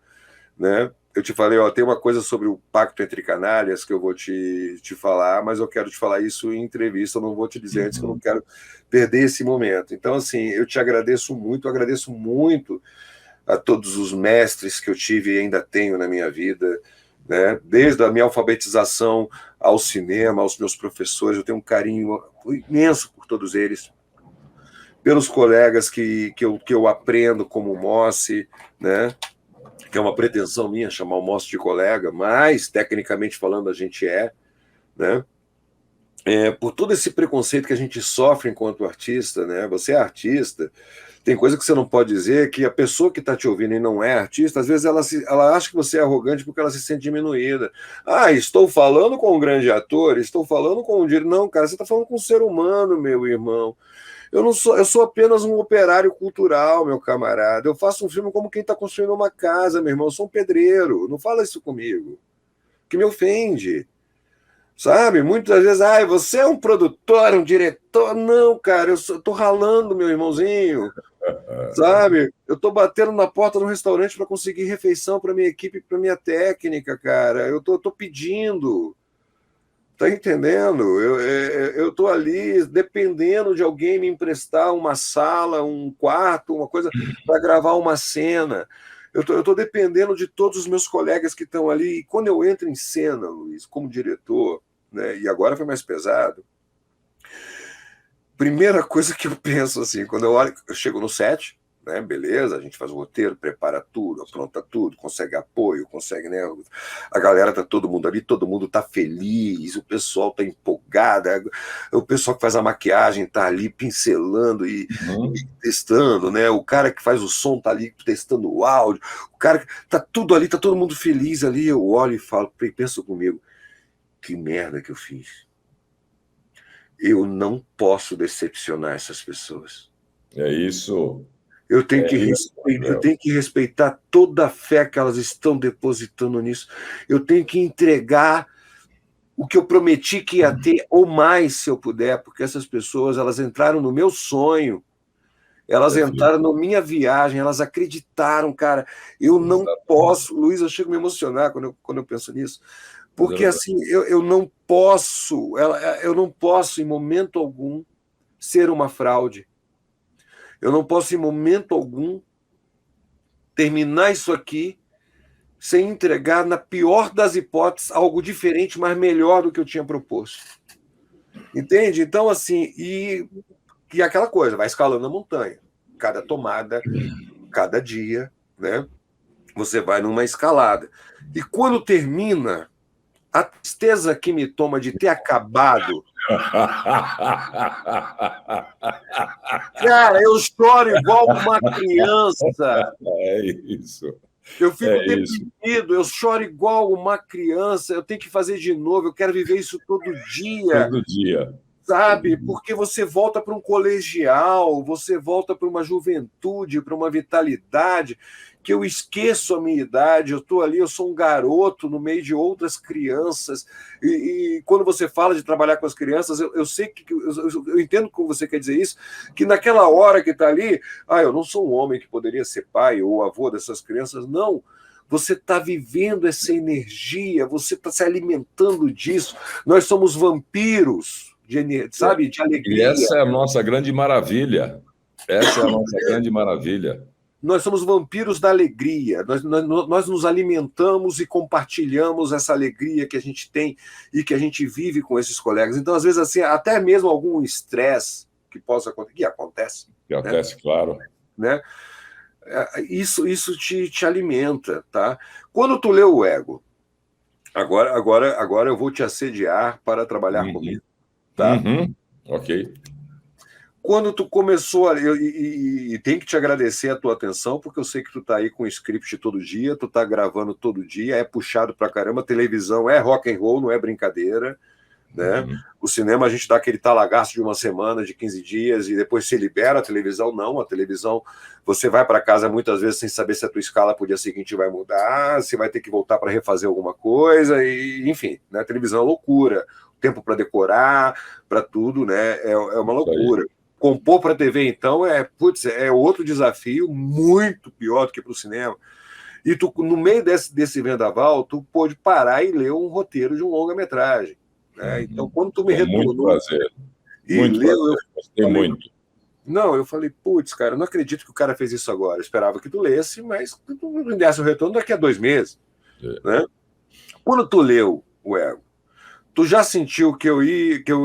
né? Eu te falei, tem uma coisa sobre o pacto entre canalhas que eu vou te falar, mas eu quero te falar isso em entrevista. Eu não vou te dizer antes, que eu não quero perder esse momento. Então, assim, eu te agradeço muito a todos os mestres que eu tive e ainda tenho na minha vida, né? Desde a minha alfabetização ao cinema, aos meus professores, eu tenho um carinho imenso por todos eles, pelos colegas que eu aprendo, como o Mossi, né? Que é uma pretensão minha chamar o Mossi de colega, mas, tecnicamente falando, a gente né? Por todo esse preconceito que a gente sofre enquanto artista, né? Você é artista, tem coisa que você não pode dizer, que a pessoa que está te ouvindo e não é artista, às vezes ela acha que você é arrogante porque ela se sente diminuída. Estou falando com um grande ator, estou falando com um diretor. Não, cara, você está falando com um ser humano, meu irmão. Eu sou apenas um operário cultural, meu camarada. Eu faço um filme como quem está construindo uma casa, meu irmão. Eu sou um pedreiro. Não fala isso comigo, que me ofende. Sabe? Muitas vezes, você é um produtor, um diretor. Não, cara, eu estou ralando, meu irmãozinho. Sabe? Eu estou batendo na porta do restaurante para conseguir refeição para minha equipe, para minha técnica, cara. Eu tô pedindo. Tá entendendo? Eu estou ali dependendo de alguém me emprestar uma sala, um quarto, uma coisa para gravar uma cena. Eu estou dependendo de todos os meus colegas que estão ali. E quando eu entro em cena, Luiz, como diretor, né, e agora foi mais pesado, primeira coisa que eu penso assim, quando eu olho, eu chego no set, né, beleza, a gente faz o roteiro, prepara tudo, apronta tudo, consegue apoio, consegue, né, a galera tá todo mundo ali, todo mundo tá feliz, o pessoal tá empolgado, o pessoal que faz a maquiagem tá ali pincelando e testando, né, o cara que faz o som tá ali testando o áudio, o cara que tá tudo ali, tá todo mundo feliz ali, eu olho e falo, penso comigo, que merda que eu fiz. Eu não posso decepcionar essas pessoas. É isso. Eu tenho que respeitar toda a fé que elas estão depositando nisso. Eu tenho que entregar o que eu prometi que ia ter, ou mais, se eu puder, porque essas pessoas, elas entraram no meu sonho, elas entraram na minha viagem, elas acreditaram, cara. Eu não posso, Luiz, eu chego a me emocionar quando eu penso nisso, porque assim, eu não posso, em momento algum, ser uma fraude. Eu não posso, em momento algum, terminar isso aqui sem entregar, na pior das hipóteses, algo diferente, mas melhor do que eu tinha proposto. Entende? Então, assim, e aquela coisa, vai escalando a montanha. Cada tomada, cada dia, né? Você vai numa escalada. E quando termina, a tristeza que me toma de ter acabado... Cara, eu choro igual uma criança. É isso. Eu fico deprimido, eu choro igual uma criança. Eu tenho que fazer de novo, eu quero viver isso todo dia. Todo dia. Sabe? Porque você volta para um colegial, você volta para uma juventude, para uma vitalidade, que eu esqueço a minha idade, eu estou ali, eu sou um garoto no meio de outras crianças, e quando você fala de trabalhar com as crianças, eu sei que, eu entendo como você quer dizer isso, que naquela hora que está ali, eu não sou um homem que poderia ser pai ou avô dessas crianças, não. Você está vivendo essa energia, você está se alimentando disso, nós somos vampiros, sabe, de alegria. E essa é a nossa grande maravilha. Essa é a nossa grande maravilha. Nós somos vampiros da alegria. Nós nos alimentamos e compartilhamos essa alegria que a gente tem e que a gente vive com esses colegas. Então, às vezes, assim, até mesmo algum estresse que possa acontecer, que acontece. Que acontece, né? Claro. Né? Isso te alimenta, tá? Quando tu lê o Ego, agora eu vou te assediar para trabalhar comigo. Tá? Ok. Quando tu começou, e tem que te agradecer a tua atenção, porque eu sei que tu tá aí com script todo dia, tu tá gravando todo dia, é puxado pra caramba, televisão é rock and roll, não é brincadeira, né? O cinema a gente dá aquele talagaço de uma semana, de 15 dias, e depois se libera. A televisão não, a televisão você vai para casa muitas vezes sem saber se a tua escala pro dia seguinte vai mudar, se vai ter que voltar para refazer alguma coisa, e enfim, né? A televisão é loucura, tempo para decorar, para tudo, né? É uma loucura. Compor para a TV, então, é outro desafio muito pior do que para o cinema. E tu, no meio desse vendaval, tu pôde parar e ler um roteiro de um longa-metragem. Né? Então, quando tu me retornou... Muito prazer. Muito prazer. Eu gostei muito. Não, eu falei, putz, cara, eu não acredito que o cara fez isso agora. Eu esperava que tu lesse, mas que tu me desse o retorno daqui a 2 meses. Né? Quando tu leu o Ego, tu já sentiu que eu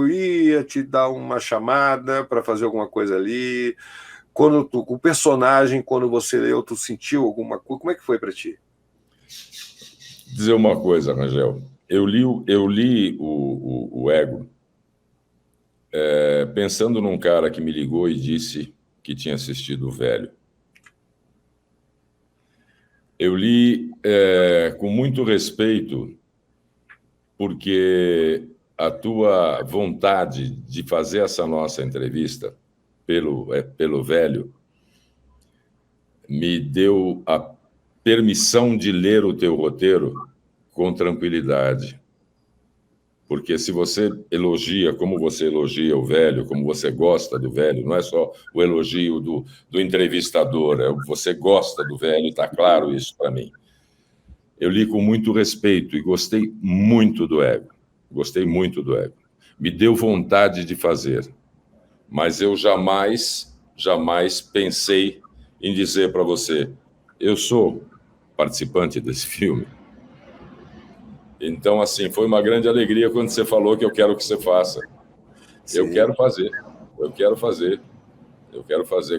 ia te dar uma chamada para fazer alguma coisa ali? O personagem, quando você leu, tu sentiu alguma coisa? Como é que foi para ti? Dizer uma coisa, Rangel. Eu li o Ego pensando num cara que me ligou e disse que tinha assistido o Velho. Eu li com muito respeito, porque a tua vontade de fazer essa nossa entrevista pelo Velho me deu a permissão de ler o teu roteiro com tranquilidade. Porque se você elogia como você elogia o Velho, como você gosta do Velho, não é só o elogio do entrevistador, você gosta do Velho, está claro isso para mim. Eu li com muito respeito e gostei muito do Ego. Gostei muito do Ego. Me deu vontade de fazer. Mas eu jamais pensei em dizer para você, eu sou participante desse filme. Então, assim, foi uma grande alegria quando você falou que eu quero que você faça. Sim. Eu quero fazer. Eu quero fazer.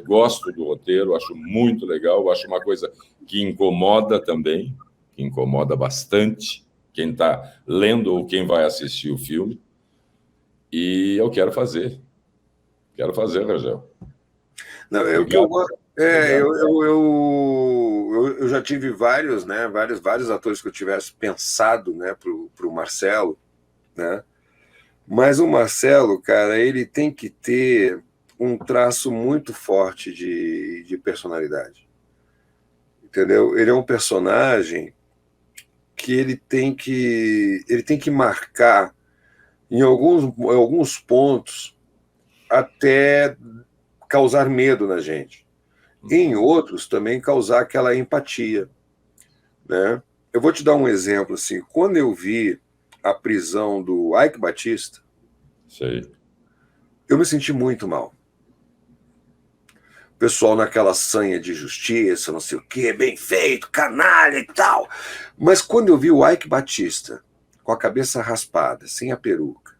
Gosto do roteiro, acho muito legal, acho uma coisa que incomoda também, que incomoda bastante quem está lendo ou quem vai assistir o filme. E eu quero fazer. Quero fazer, Rangel. Não, eu já tive vários, né, vários atores que eu tivesse pensado, né, pro Marcelo, né? Mas o Marcelo, cara, ele tem que ter um traço muito forte de personalidade. Entendeu? Ele é um personagem que ele tem que marcar em alguns pontos até causar medo na gente. Em outros, também causar aquela empatia, né? Eu vou te dar um exemplo, assim. Quando eu vi a prisão do Ike Batista, sei, eu me senti muito mal. O pessoal naquela sanha de justiça, não sei o quê, bem feito, canalha e tal. Mas quando eu vi o Ike Batista com a cabeça raspada, sem a peruca,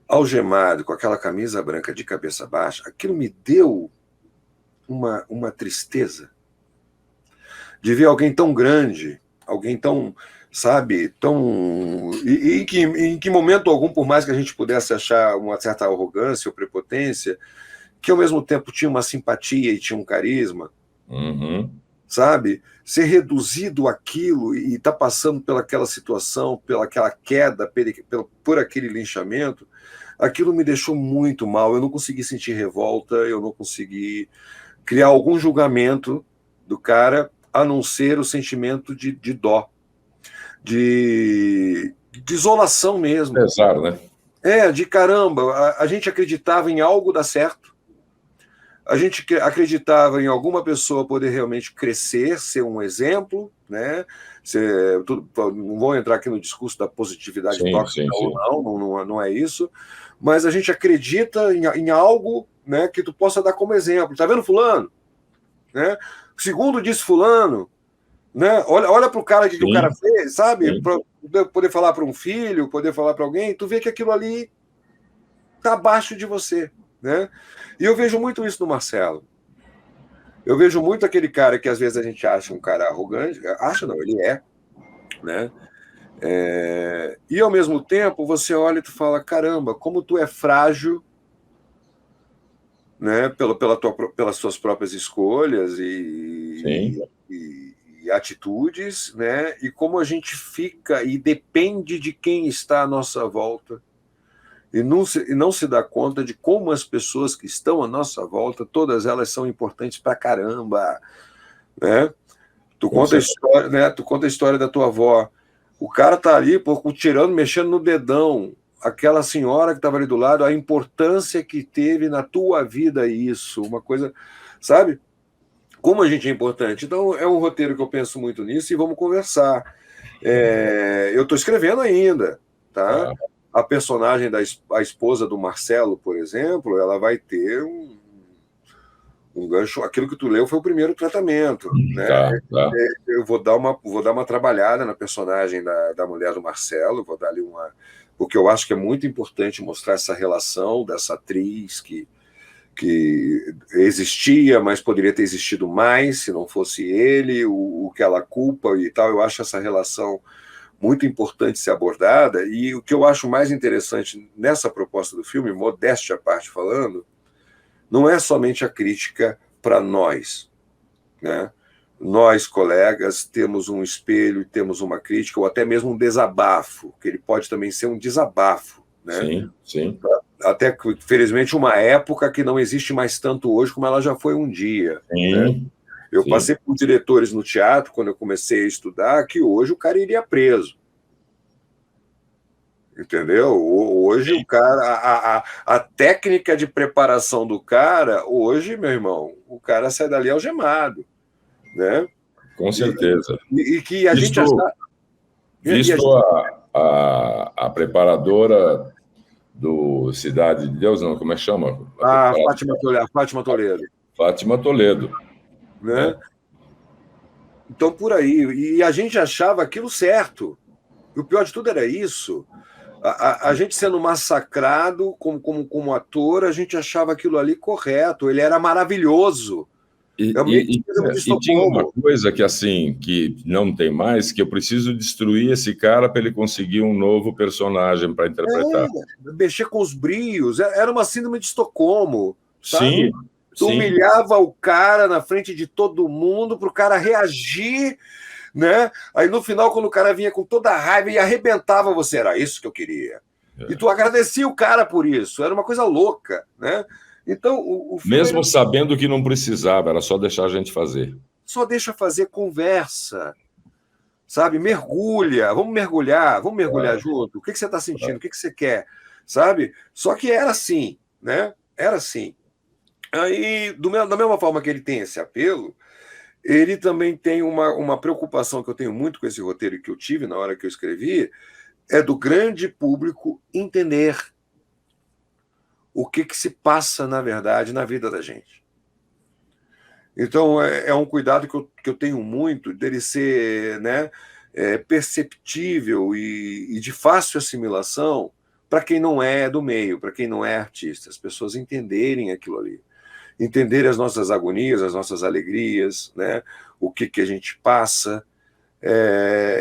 algemado, com aquela camisa branca de cabeça baixa, aquilo me deu uma tristeza de ver alguém tão grande, alguém tão, sabe, tão... E em que momento algum, por mais que a gente pudesse achar uma certa arrogância ou prepotência, que ao mesmo tempo tinha uma simpatia e tinha um carisma, sabe? Ser reduzido àquilo e estar passando pelaquela situação, pelaquela queda, por aquele linchamento, aquilo me deixou muito mal. Eu não consegui sentir revolta, eu não consegui criar algum julgamento do cara, a não ser o sentimento de dó, de isolação mesmo. Pesar, né? De caramba, a gente acreditava em algo dar certo, a gente acreditava em alguma pessoa poder realmente crescer, ser um exemplo, né? Não vou entrar aqui no discurso da positividade tóxica ou não é isso, mas a gente acredita em algo, né, que tu possa dar como exemplo. Tá vendo fulano? Né? Segundo disse fulano, né? Olha para o cara que o cara fez, sabe? Para poder falar para um filho, poder falar para alguém, tu vê que aquilo ali tá abaixo de você, né? E eu vejo muito isso no Marcelo. Eu vejo muito aquele cara que às vezes a gente acha um cara arrogante, acha não, ele é, né? E ao mesmo tempo você olha e tu fala, caramba, como tu é frágil, né? Pelas suas próprias escolhas e atitudes, né? E como a gente fica e depende de quem está à nossa volta. E não se dá conta de como as pessoas que estão à nossa volta, todas elas são importantes pra caramba, né? Tu conta a história, né? Tu conta a história da tua avó. O cara tá ali, tirando, mexendo no dedão. Aquela senhora que estava ali do lado, a importância que teve na tua vida isso, uma coisa, sabe? Como a gente é importante. Então, é um roteiro que eu penso muito nisso e vamos conversar. Eu estou escrevendo ainda, tá? A personagem a esposa do Marcelo, por exemplo, ela vai ter um gancho. Aquilo que tu leu foi o primeiro tratamento, né? Eu vou dar uma trabalhada na personagem da mulher do Marcelo, vou dar ali porque eu acho que é muito importante mostrar essa relação dessa atriz que existia, mas poderia ter existido mais se não fosse ele, o que ela culpa e tal. Eu acho essa relação muito importante ser abordada, e o que eu acho mais interessante nessa proposta do filme, modéstia à parte falando, não é somente a crítica para nós, né? Nós, colegas, temos um espelho e temos uma crítica, ou até mesmo um desabafo, que ele pode também ser um desabafo, né? Sim. Até, felizmente, uma época que não existe mais tanto hoje como ela já foi um dia. Né? Eu passei por diretores no teatro, quando eu comecei a estudar, que hoje o cara iria preso. Entendeu? Hoje o cara, a técnica de preparação do cara, hoje, meu irmão, o cara sai dali algemado. Né? Com certeza. E que a gente visto a preparadora do Cidade de Deus, não, como é que chama? Fátima Toledo. Fátima Toledo. Né? Então, por aí. E a gente achava aquilo certo. E o pior de tudo era isso. A gente sendo massacrado como ator, a gente achava aquilo ali correto, ele era maravilhoso. E tinha uma coisa que, assim, que não tem mais, que eu preciso destruir esse cara para ele conseguir um novo personagem para interpretar. Mexer com os brios, era uma síndrome de Estocolmo, sabe? Sim, Tu sim. humilhava o cara na frente de todo mundo para o cara reagir, né? Aí no final, quando o cara vinha com toda a raiva e arrebentava você, era isso que eu queria. E tu agradecia o cara por isso, era uma coisa louca, né? Então, o filme Mesmo sabendo que não precisava, era só deixar a gente fazer. só deixa fazer conversa, sabe? Mergulha, vamos mergulhar junto. O que você está sentindo? O que você quer? Sabe? Só que era assim, né? Era assim. Aí, da mesma forma que ele tem esse apelo, ele também tem uma preocupação que eu tenho muito com esse roteiro que eu tive na hora que eu escrevi, é do grande público entender o que se passa, na verdade, na vida da gente. Então, é um cuidado que eu tenho muito, dele ser, né, perceptível e de fácil assimilação para quem não é do meio, para quem não é artista, as pessoas entenderem aquilo ali, entenderem as nossas agonias, as nossas alegrias, né, o que a gente passa.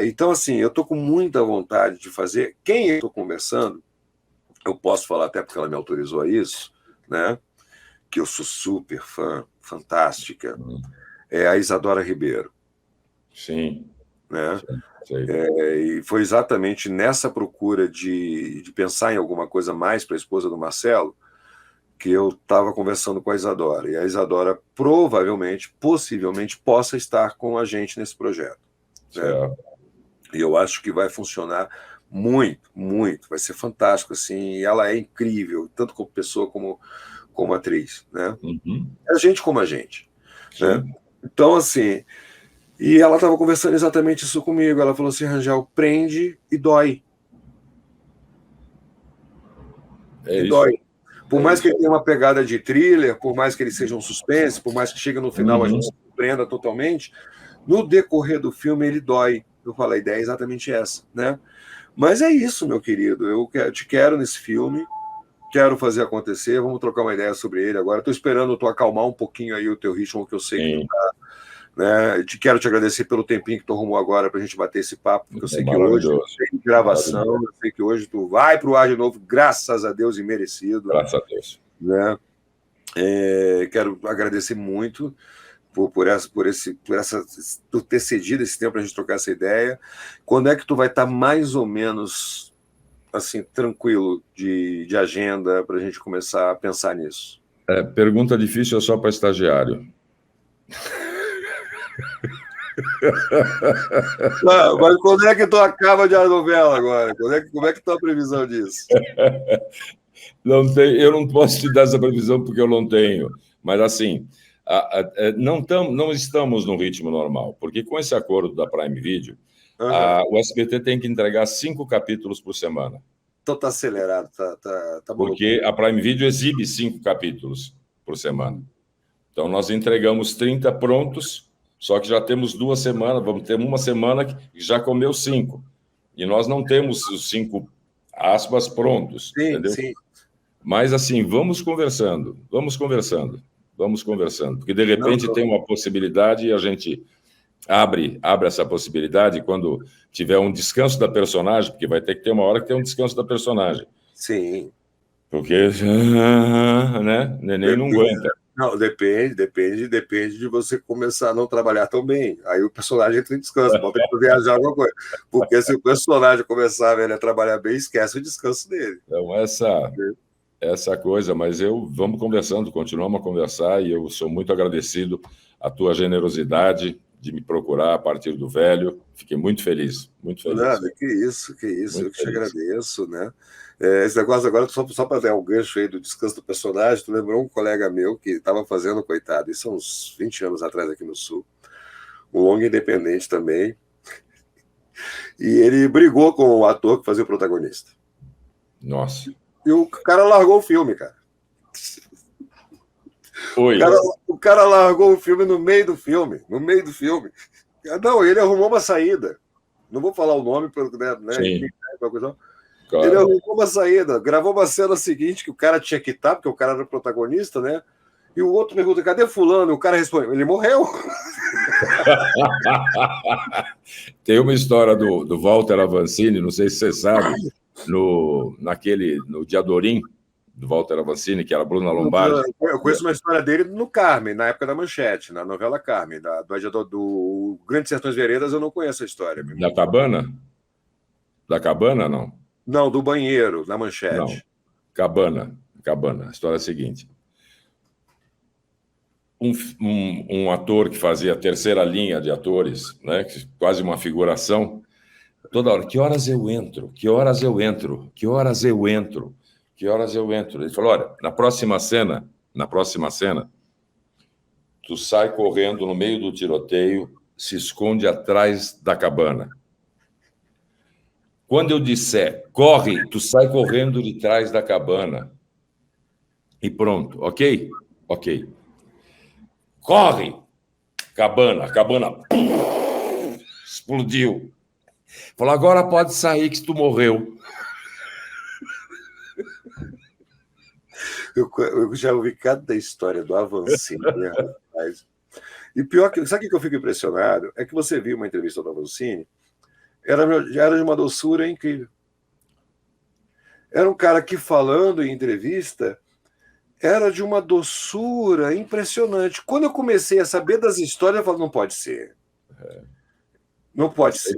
Então, assim, eu estou com muita vontade de fazer. Quem eu estou conversando, eu posso falar até porque ela me autorizou a isso, né? Que eu sou super fã, fantástica, é a Isadora Ribeiro. Sim. Né? Sim. E foi exatamente nessa procura de pensar em alguma coisa mais para a esposa do Marcelo que eu estava conversando com a Isadora. E a Isadora provavelmente, possivelmente, possa estar com a gente nesse projeto. Né? E eu acho que vai funcionar muito, muito, vai ser fantástico, assim, e ela é incrível, tanto como pessoa como atriz, né? É gente como a gente, né? Então, assim, e ela estava conversando exatamente isso comigo, ela falou assim, Rangel, prende e dói. Dói. Por mais que ele tenha uma pegada de thriller, por mais que ele seja um suspense, por mais que chegue no final a gente se prenda totalmente, no decorrer do filme ele dói. Eu falei, a ideia é exatamente essa, né? Mas é isso, meu querido. Eu te quero nesse filme, quero fazer acontecer. Vamos trocar uma ideia sobre ele agora. Estou esperando tu acalmar um pouquinho aí o teu ritmo, que eu sei que tu tá. Né? Quero te agradecer pelo tempinho que tu arrumou agora para a gente bater esse papo, porque eu sei que hoje tem gravação, eu sei que hoje tu vai para o ar de novo, graças a Deus, e merecido. Graças a Deus. Né? Quero agradecer muito por ter cedido esse tempo para a gente trocar essa ideia. Quando é que tu vai estar mais ou menos assim, tranquilo de agenda para a gente começar a pensar nisso? Pergunta difícil é só para estagiário. Não, mas quando é que tu acaba de a novela agora? Como é que tá a previsão disso? Não tem, eu não posso te dar essa previsão porque eu não tenho. Mas assim, não estamos no ritmo normal, porque com esse acordo da Prime Video, o SBT tem que entregar 5 capítulos por semana. Então tá acelerado, tá porque a Prime Video exibe 5 capítulos por semana. Então nós entregamos 30 prontos, só que já temos 2 semanas, vamos ter uma semana que já comeu 5. E nós não temos os 5 aspas prontos. Sim, entendeu? Sim. Mas assim, vamos conversando, porque de repente tem uma possibilidade e a gente abre essa possibilidade quando tiver um descanso da personagem, porque vai ter que ter uma hora que tem um descanso da personagem. Sim. Porque, né, neném não aguenta. Não, depende de você começar a não trabalhar tão bem. Aí o personagem entra em descanso, pode ter que viajar alguma coisa. Porque se o personagem começar a trabalhar bem, esquece o descanso dele. Então, essa coisa, mas vamos conversando, continuamos a conversar, e eu sou muito agradecido à tua generosidade de me procurar a partir do velho. Fiquei muito feliz, muito feliz. Nada, que isso, eu que te agradeço, né? Esse negócio agora, só para dar um gancho aí do descanso do personagem, tu lembrou um colega meu que estava fazendo, coitado, isso há uns 20 anos atrás aqui no Sul, um longa independente também, e ele brigou com o ator que fazia o protagonista. Nossa. E o cara largou o filme, cara. Oi. O cara largou o filme no meio do filme. Não, ele arrumou uma saída. Não vou falar o nome, né? Sim. Claro. Ele arrumou uma saída, gravou uma cena seguinte que o cara tinha que estar, porque o cara era o protagonista, né? E o outro pergunta, cadê fulano? E o cara responde, ele morreu. Tem uma história do Walter Avancini, não sei se você sabe, no Diadorim, do Walter Avancini, que era a Bruna Lombardi. Eu conheço uma história dele no Carmen, na época da Manchete, na novela Carmen, do Grandes Sertões Veredas, eu não conheço a história. Da Cabana? Da Cabana, não? Não, do Banheiro, na Manchete. Não, Cabana. A história é a seguinte. Um ator que fazia a terceira linha de atores, né, quase uma figuração, toda hora, que horas eu entro? Que horas eu entro? Que horas eu entro? Que horas eu entro? Ele falou, olha, na próxima cena, tu sai correndo no meio do tiroteio, se esconde atrás da cabana. Quando eu disser, corre, tu sai correndo de trás da cabana. E pronto, ok? Ok. Corre! Cabana, explodiu. Falou, agora pode sair que tu morreu. Eu já ouvi cada história do Avancini, né, rapaz? E pior que, sabe o que eu fico impressionado? É que você viu uma entrevista do Avancini, era de uma doçura incrível. Era um cara que, falando em entrevista, era de uma doçura impressionante. Quando eu comecei a saber das histórias, eu falei, não pode ser. Não pode ser.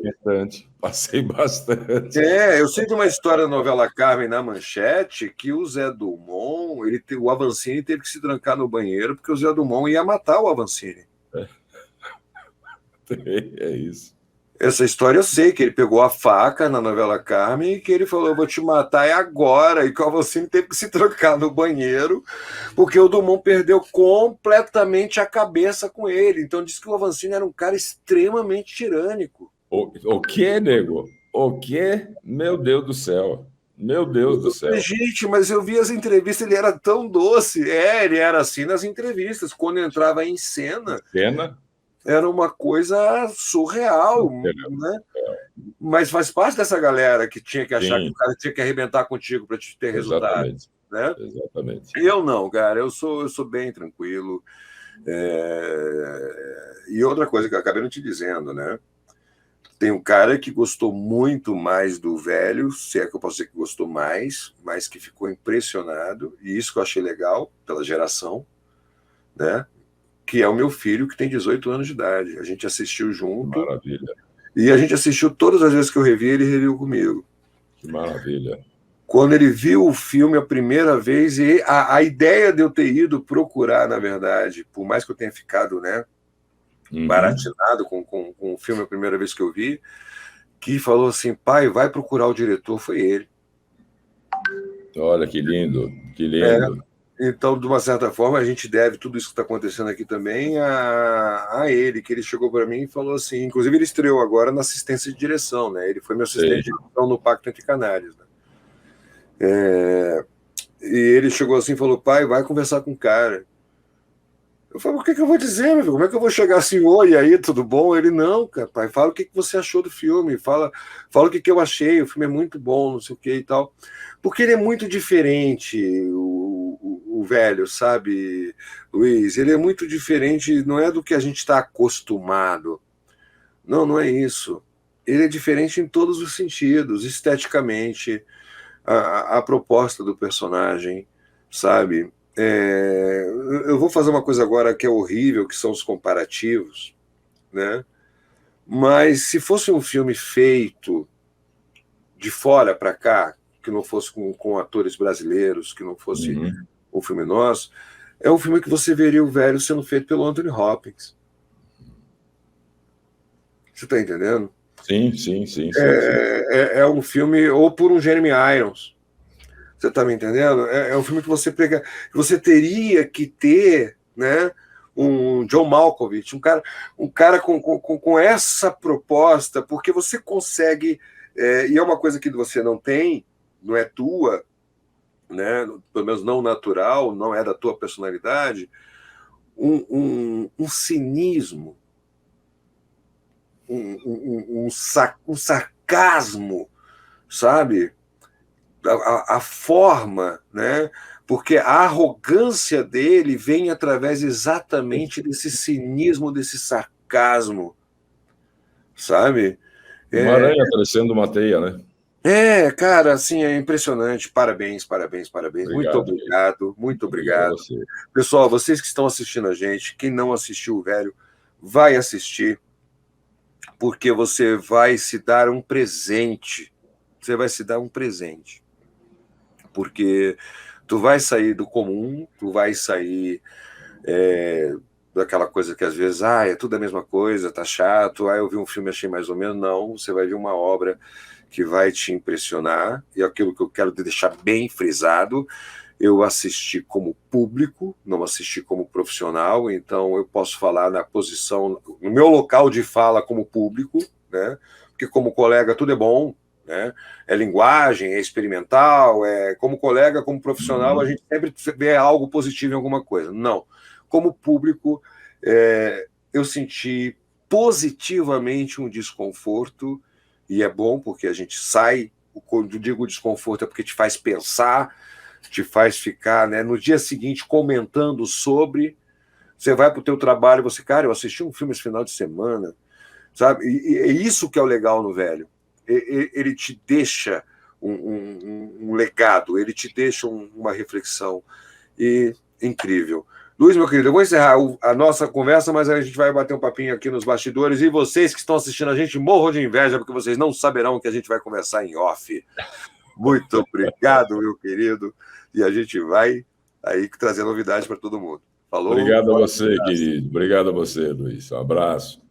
Passei bastante. Eu sei de uma história da novela Carmen na Manchete que o Zé Dumont, o Avancini teve que se trancar no banheiro porque o Zé Dumont ia matar o Avancini. É isso. Essa história eu sei, que ele pegou a faca na novela Carmen e que ele falou, eu vou te matar agora, e que o Avancini teve que se trancar no banheiro porque o Dumont perdeu completamente a cabeça com ele. Então diz que o Avancini era um cara extremamente tirânico. O que, nego? O que? Meu Deus do céu. Meu Deus do céu. Gente, mas eu vi as entrevistas, ele era tão doce. Ele era assim nas entrevistas. Quando entrava em cena, era uma coisa surreal, né? Mas faz parte dessa galera que tinha que achar que o cara tinha que arrebentar contigo para te ter resultado. Né? Exatamente. Eu não, cara. Eu sou bem tranquilo. E outra coisa que eu acabei não te dizendo, né? Tem um cara que gostou muito mais do velho, se é que eu posso dizer que gostou mais, mas que ficou impressionado, e isso que eu achei legal, pela geração, né? Que é o meu filho, que tem 18 anos de idade. A gente assistiu junto. Maravilha. E a gente assistiu todas as vezes que eu revi, ele reviu comigo. Que maravilha. Quando ele viu o filme a primeira vez, e a ideia de eu ter ido procurar, na verdade, por mais que eu tenha ficado, né, baratinado com o filme a primeira vez que eu vi, que falou assim, pai, vai procurar o diretor, foi ele. Olha, que lindo, que lindo. Então, de uma certa forma, a gente deve tudo isso que está acontecendo aqui também a ele, que ele chegou para mim e falou assim, inclusive ele estreou agora na assistência de direção, né? Ele foi meu assistente de direção no Pacto Entre Canários, né? E ele chegou assim e falou, pai, vai conversar com o cara. Eu falei, o que eu vou dizer, meu filho? Como é que eu vou chegar assim, oi, e aí, tudo bom? Ele, não, cara, pai, fala o que você achou do filme, fala o que eu achei, o filme é muito bom, não sei o que e tal. Porque ele é muito diferente, o velho, sabe, Luiz? Ele é muito diferente, não é do que a gente está acostumado. Não é isso. Ele é diferente em todos os sentidos, esteticamente, a proposta do personagem, sabe? Eu vou fazer uma coisa agora que é horrível, que são os comparativos, né? Mas se fosse um filme feito de fora para cá, que não fosse com atores brasileiros, que não fosse um filme nosso, é um filme que você veria o velho sendo feito pelo Anthony Hopkins. Você está entendendo? Sim. É um filme, ou por um Jeremy Irons. Você está me entendendo? É um filme que você pega, que você teria que ter, né, um John Malkovich, um cara com essa proposta, porque você consegue, e é uma coisa que você não tem, não é tua, né, pelo menos não natural, não é da tua personalidade, um cinismo, um sarcasmo, sabe? a forma, né? Porque a arrogância dele vem através exatamente desse cinismo, desse sarcasmo, sabe? Uma aranha crescendo uma teia, né? Cara, assim, é impressionante. Parabéns. Obrigado, muito obrigado, muito obrigado. Pessoal, vocês que estão assistindo a gente, quem não assistiu o velho, vai assistir, porque você vai se dar um presente. Você vai se dar um presente. Porque tu vai sair do comum, tu vai sair daquela coisa que às vezes, é tudo a mesma coisa, tá chato, eu vi um filme, achei mais ou menos. Não, você vai ver uma obra que vai te impressionar, e aquilo que eu quero deixar bem frisado, eu assisti como público, não assisti como profissional, então eu posso falar na posição, no meu local de fala como público, né? Porque como colega tudo é bom, né? É linguagem, é experimental, como colega, como profissional, a gente sempre vê algo positivo em alguma coisa. Não. Como público, eu senti positivamente um desconforto, e é bom porque a gente sai, quando digo desconforto é porque te faz pensar, te faz ficar, né, no dia seguinte comentando sobre, você vai para o teu trabalho e você, cara, eu assisti um filme esse final de semana, sabe? E é isso que é o legal no velho. Ele te deixa um legado, ele te deixa uma reflexão incrível. Luiz, meu querido, eu vou encerrar a nossa conversa, mas a gente vai bater um papinho aqui nos bastidores, e vocês que estão assistindo a gente morram de inveja, porque vocês não saberão que a gente vai conversar em off. Muito obrigado, meu querido, e a gente vai aí trazer novidades para todo mundo. Falou? Obrigado a você, querido. Obrigado a você, Luiz. Um abraço.